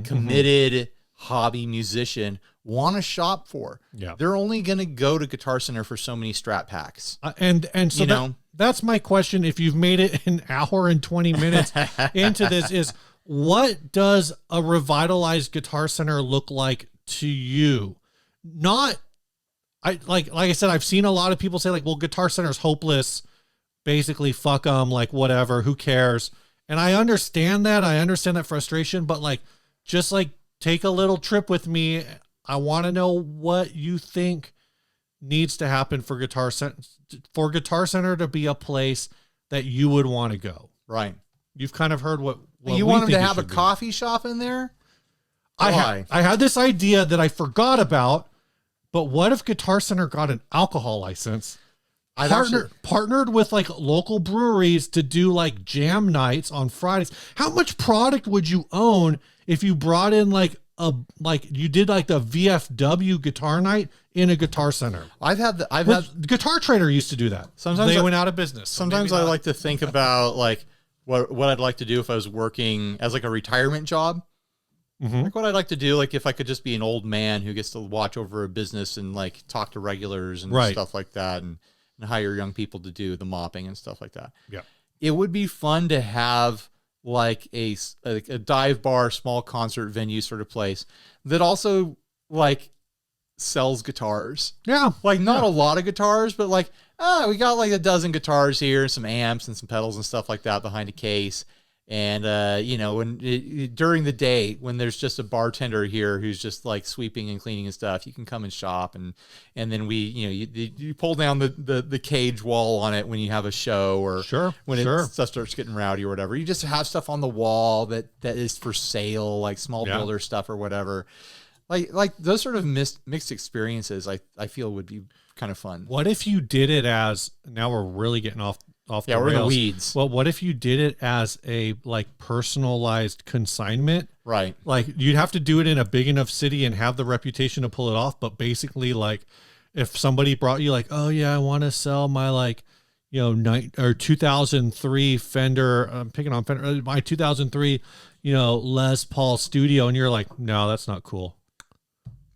committed hobby musician want to shop for. Yeah. They're only going to go to Guitar Center for so many Strat packs. And so you know, that's my question. If you've made it an hour and 20 minutes into this, is what does a revitalized Guitar Center look like to you? Like I said, I've seen a lot of people say like, well, Guitar Center's hopeless, basically fuck them, like whatever, who cares? And I understand that. I understand that frustration, but like, just like take a little trip with me. I want to know what you think needs to happen for Guitar Center to be a place that you would want to go. Right. You've kind of heard what you want them to have a coffee shop in there. I had this idea that I forgot about, but what if Guitar Center got an alcohol license? Partnered with like local breweries to do like jam nights on Fridays. How much product would you own if you brought in like you did like the VFW guitar night in a Guitar Center? I've had Guitar Trader used to do that. Sometimes they went out of business. Sometimes I like to think about like what I'd like to do if I was working as like a retirement job. Like what I'd like to do, like if I could just be an old man who gets to watch over a business and like talk to regulars and stuff like that, and hire young people to do the mopping and stuff like that. Yeah. It would be fun to have like a dive bar, small concert venue sort of place that also like sells guitars. Yeah. Like not a lot of guitars, but like, we got like a dozen guitars here, some amps and some pedals and stuff like that behind a case. And, you know, during the day when there's just a bartender here who's just like sweeping and cleaning and stuff, you can come and shop. And then you pull down the cage wall on it when you have a show, or stuff starts getting rowdy or whatever. You just have stuff on the wall that is for sale, like small builder stuff or whatever. Like those sort of mixed experiences, I feel would be kind of fun. What if you did it as, now we're really getting off the we're rails. in the weeds. Well, what if you did it as a like personalized consignment? Right. Like you'd have to do it in a big enough city and have the reputation to pull it off. But basically, like if somebody brought you like, oh yeah, I want to sell my like, 2003 Fender, I'm picking on Fender, my 2003, Les Paul Studio. And you're like, no, that's not cool.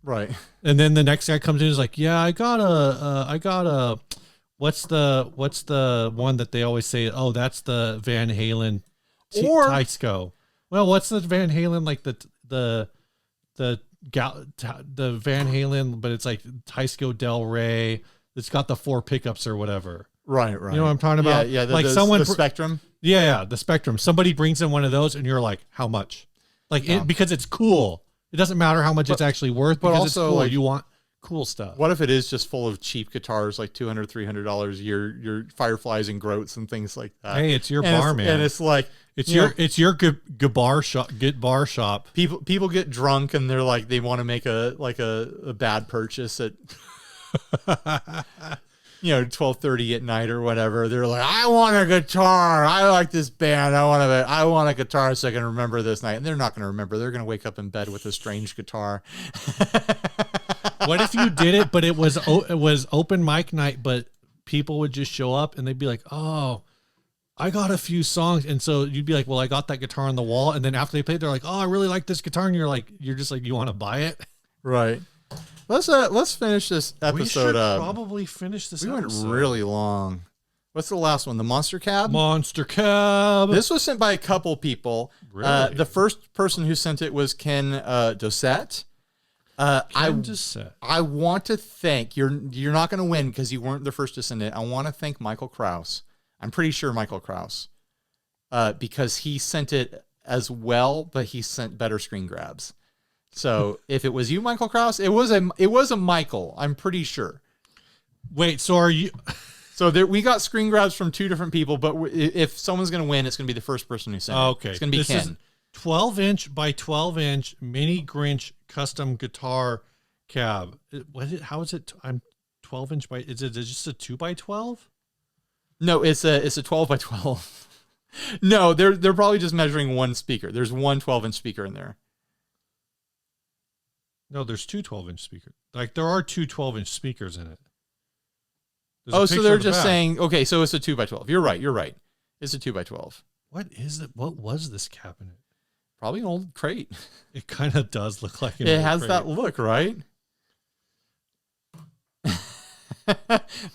Right. And then the next guy comes in and is like, yeah, I got a, what's the one that they always say? Oh, that's the Van Halen Tysco. Well, what's the Van Halen, like the Van Halen, but it's like Tysco Del Rey. It's got the 4 pickups or whatever. Right. You know what I'm talking about? Yeah. Like the Spectrum. Yeah, the Spectrum. Somebody brings in one of those, and you're like, how much? Like because it's cool. It doesn't matter how much it's actually worth, but also it's cool. Like, you want cool stuff. What if it is just full of cheap guitars, like $200, $300, your Fireflies and Groats and things like that? Hey, it's your bar, man. And it's like it's your guitar shop. People get drunk and they're like, they want to make a bad purchase at 12:30 at night or whatever. They're like, I want a guitar. I like this band. I want a guitar so I can remember this night. And they're not going to remember. They're going to wake up in bed with a strange guitar. What if you did it, but it was open mic night, but people would just show up and they'd be like, oh, I got a few songs. And so you'd be like, well, I got that guitar on the wall. And then after they played, they're like, oh, I really like this guitar. And you're just like, you want to buy it? Right. Let's finish this episode. We should probably finish this episode. We went really long. What's the last one? The Monster Cab? Monster Cab. This was sent by a couple people. Really? The first person who sent it was Ken Dosette. I want to thank, you're not going to win because you weren't the first to send it. I want to thank Michael Krause. I'm pretty sure Michael Krause, because he sent it as well, but he sent better screen grabs. So if it was you, Michael Krause, it was a Michael. I'm pretty sure. Wait, so are you? So we got screen grabs from two different people, but if someone's going to win, it's going to be the first person who sent it. Okay. It's going to be Ken. 12-inch by 12-inch mini Grinch custom guitar cab. How is it? I'm 12-inch by. Is it just a 2x12? No, it's a 12 by 12. No, they're probably just measuring one speaker. There's one 12-inch speaker in there. No, there's two 12-inch speakers. Like there are two 12-inch speakers in it. So they're just saying, okay, so it's a 2x12. You're right. It's a 2x12. What is it? What was this cabinet? Probably an old crate. It kind of does look like an it old has crate. that look, right?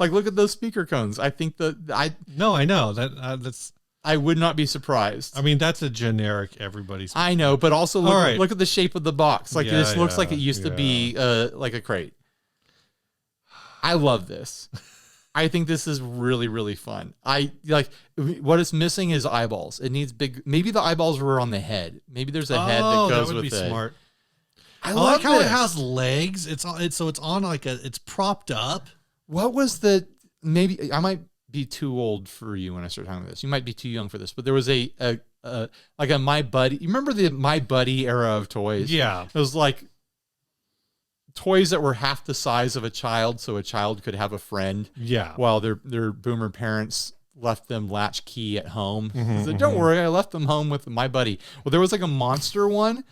Like, look at those speaker cones. I think I know that's. I would not be surprised. I mean, that's a generic everybody's. I know, but also look at the shape of the box. Like this looks like it used to be like a crate. I love this. I think this is really, really fun. I like what it's missing is eyeballs. It needs big. Maybe the eyeballs were on the head. Maybe there's a head that goes that would with be it. Smart. I like how this. it has legs. It's on like it's propped up. What was maybe I might be too old for you when I start talking about this. You might be too young for this, but there was like a My Buddy. You remember the My Buddy era of toys? Yeah. It was like toys that were half the size of a child, so a child could have a friend. Yeah. While their boomer parents left them latchkey at home. So don't worry, I left them home with My Buddy. Well, there was like a monster one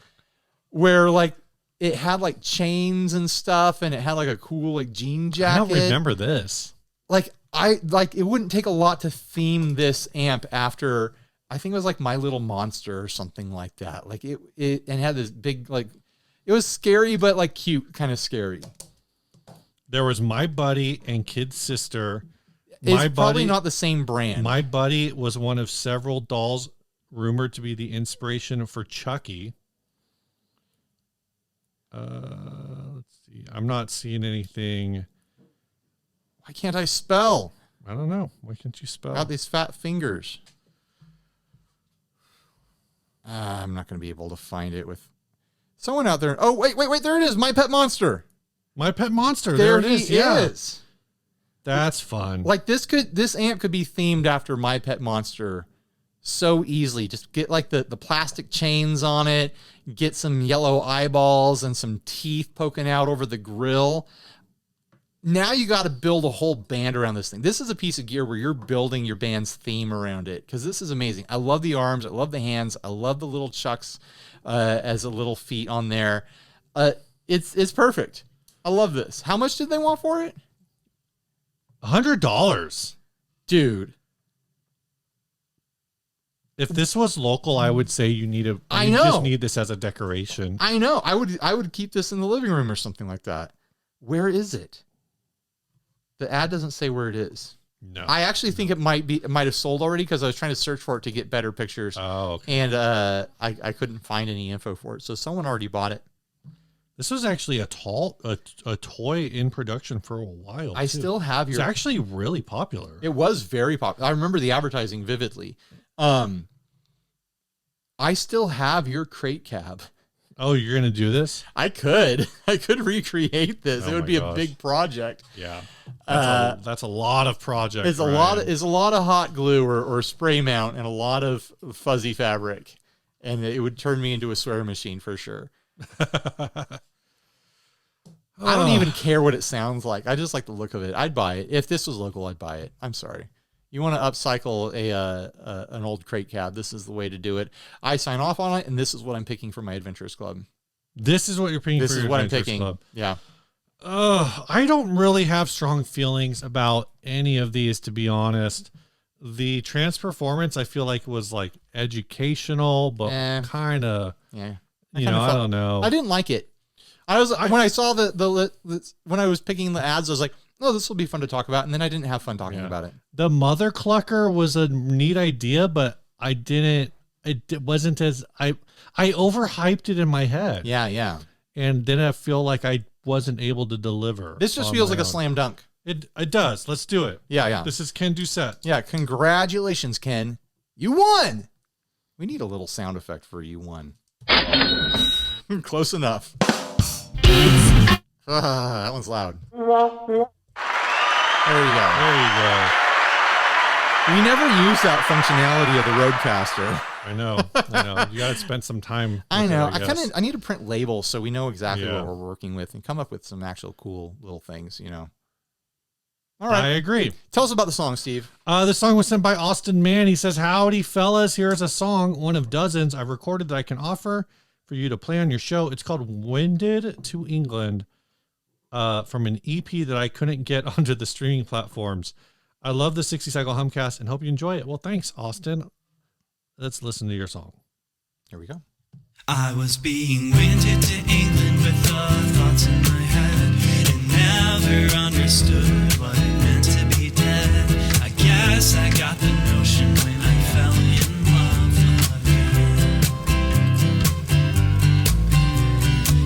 where like it had like chains and stuff, and it had like a cool like jean jacket. I don't remember this. Like it wouldn't take a lot to theme this amp after, I think it was like My Little Monster or something like that. Like it had this big like. It was scary, but like cute, kind of scary. There was My Buddy and Kid Sister. It's probably not the same brand. My Buddy was one of several dolls rumored to be the inspiration for Chucky. Let's see. I'm not seeing anything. Why can't I spell? I don't know. Why can't you spell? Got these fat fingers. I'm not going to be able to find it with someone out there. Oh, wait. There it is. My Pet Monster. My Pet Monster. There it is. Yeah. Is. That's fun. Like this amp could be themed after My Pet Monster so easily. Just get like the plastic chains on it, get some yellow eyeballs and some teeth poking out over the grill. Now you got to build a whole band around this thing. This is a piece of gear where you're building your band's theme around it, because this is amazing. I love the arms. I love the hands. I love the little chucks as a little feet on there. It's perfect. I love this. How much did they want for it? $100. Dude. If this was local, I would say you just need this as a decoration. I know. I would keep this in the living room or something like that. Where is it? The ad doesn't say where it is. No. I actually think it might have sold already, because I was trying to search for it to get better pictures. Oh, okay. And I couldn't find any info for it. So someone already bought it. This was actually a toy in production for a while. I still have It's actually really popular. It was very popular. I remember the advertising vividly. I still have your crate cab. Oh, you're going to do this? I could recreate this. Oh It would be gosh. a big project. Yeah. That's a lot of projects. It's a lot of hot glue or spray mount and a lot of fuzzy fabric. And it would turn me into a swear machine for sure. I don't even care what it sounds like. I just like the look of it. I'd buy it. If this was local, I'd buy it. I'm sorry. You want to upcycle an old crate cab, this is the way to do it. I sign off on it, and this is what I'm picking for my Adventurers Club. This is what you're picking for your Adventurers Club. Yeah. I don't really have strong feelings about any of these, to be honest. The Transperformance, I feel like, was like educational, but kind of, yeah. I don't know. I didn't like it. When I saw when I was picking the ads, I was like, oh, this will be fun to talk about. And then I didn't have fun talking about it. The Motherclucker was a neat idea, but I didn't, it wasn't as, I overhyped it in my head. Yeah. And then I feel like I wasn't able to deliver. This just feels like a slam dunk. It does. Let's do it. Yeah. This is Ken Doucette. Yeah, congratulations, Ken. You won. We need a little sound effect for you won. Close enough. That one's loud. There you go. We never use that functionality of the Roadcaster. I know. You got to spend some time. I know. I need to print labels so we know exactly what we're working with and come up with some actual cool little things, All right. I agree. Tell us about the song, Steve. The song was sent by Austin Mann. He says, howdy, fellas. Here's a song, one of dozens I've recorded that I can offer for you to play on your show. It's called Winded to England, from an EP that I couldn't get onto the streaming platforms. I love the 60 Cycle Humcast and hope you enjoy it. Well, thanks, Austin. Let's listen to your song. Here we go. I was being winded to England with thoughts in my head and never understood what it meant to be dead. I guess I got the notion when I fell in love again.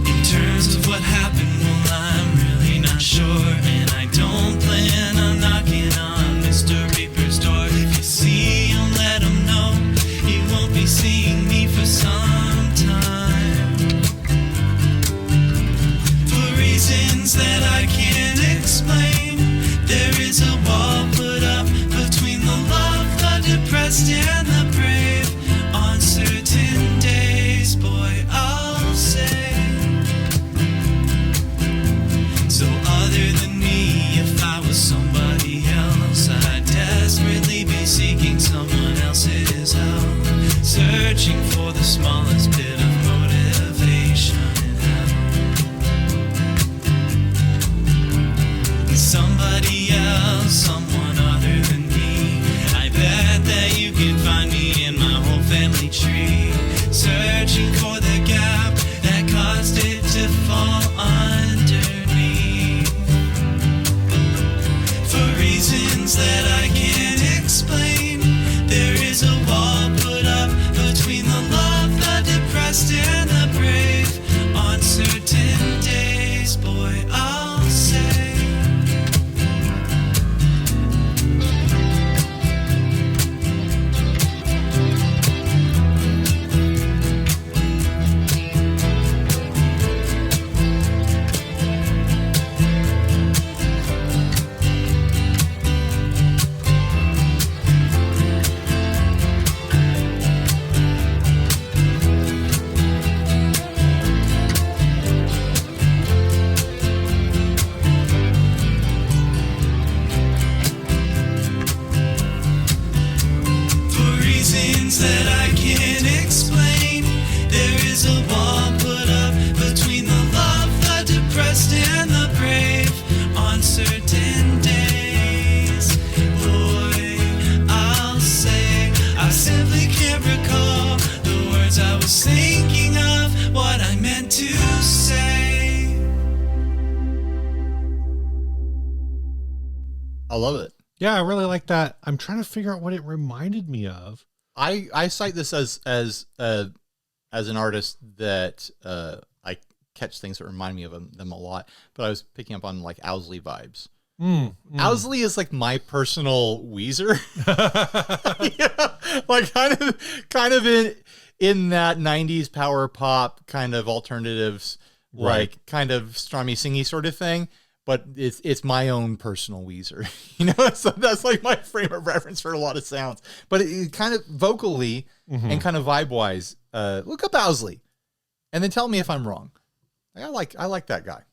In terms of what happened, well, I'm really not sure, and I don't plan on knocking on Mr. Reaper's door. If you see him, let him know he won't be seeing me for some time, for reasons that I can't explain. There is a wall put up between the love, the depressed, and the brave. On certain days, boy, I'll say. So other than me, if I was somebody else, I'd desperately be seeking someone else's help, searching for the smallest bit of motivation in hell. Somebody else, someone other than me. I bet that you can find me in my whole family tree, searching for the gap that caused it to fall underneath. For reasons that I can't explain, there is a wall put up between the love, the depressed, and the brave. On certain days, boy, I'll say. That I can't explain, there is a wall put up between the love, the depressed, and the brave. On certain days, boy, I'll say, I simply can't recall the words I was thinking of, what I meant to say. I love it. Yeah, I really like that. I'm trying to figure out what it reminded me of. I cite this as an artist that I catch things that remind me of them a lot, but I was picking up on like Owsley vibes. Owsley is like my personal Weezer. Like kind of in that 90s power pop kind of alternatives, Right. like kind of strummy singy sort of thing. But it's my own personal Weezer, so that's like my frame of reference for a lot of sounds. But it kind of vocally and kind of vibe wise, look up Owsley, and then tell me if I'm wrong. I like that guy.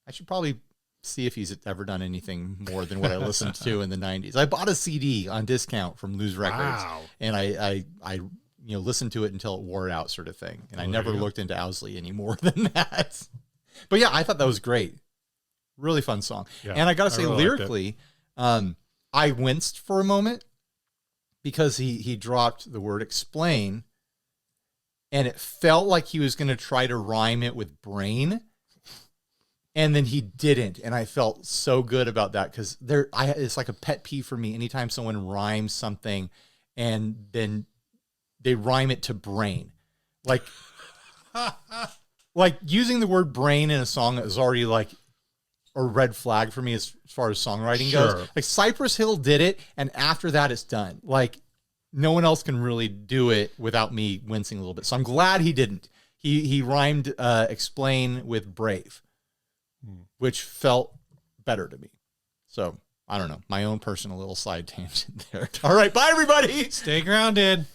I should probably see if he's ever done anything more than what I listened to in the 90s. I bought a CD on discount from Lose Records, and I listened to it until it wore out, sort of thing. And I never looked into Owsley any more than that. But yeah, I thought that was great. Really fun song. Yeah, and I got to say, really lyrically, I winced for a moment because he dropped the word explain, and it felt like he was going to try to rhyme it with brain. And then he didn't, and I felt so good about that because it's like a pet peeve for me. Anytime someone rhymes something, and then they rhyme it to brain, like using the word brain in a song is already like a red flag for me as far as songwriting goes. Like Cypress Hill did it, and after that, it's done. Like no one else can really do it without me wincing a little bit. So I'm glad he didn't. He rhymed explain with brave, which felt better to me. So I don't know. My own personal little side tangent there. All right. Bye, everybody. Stay grounded.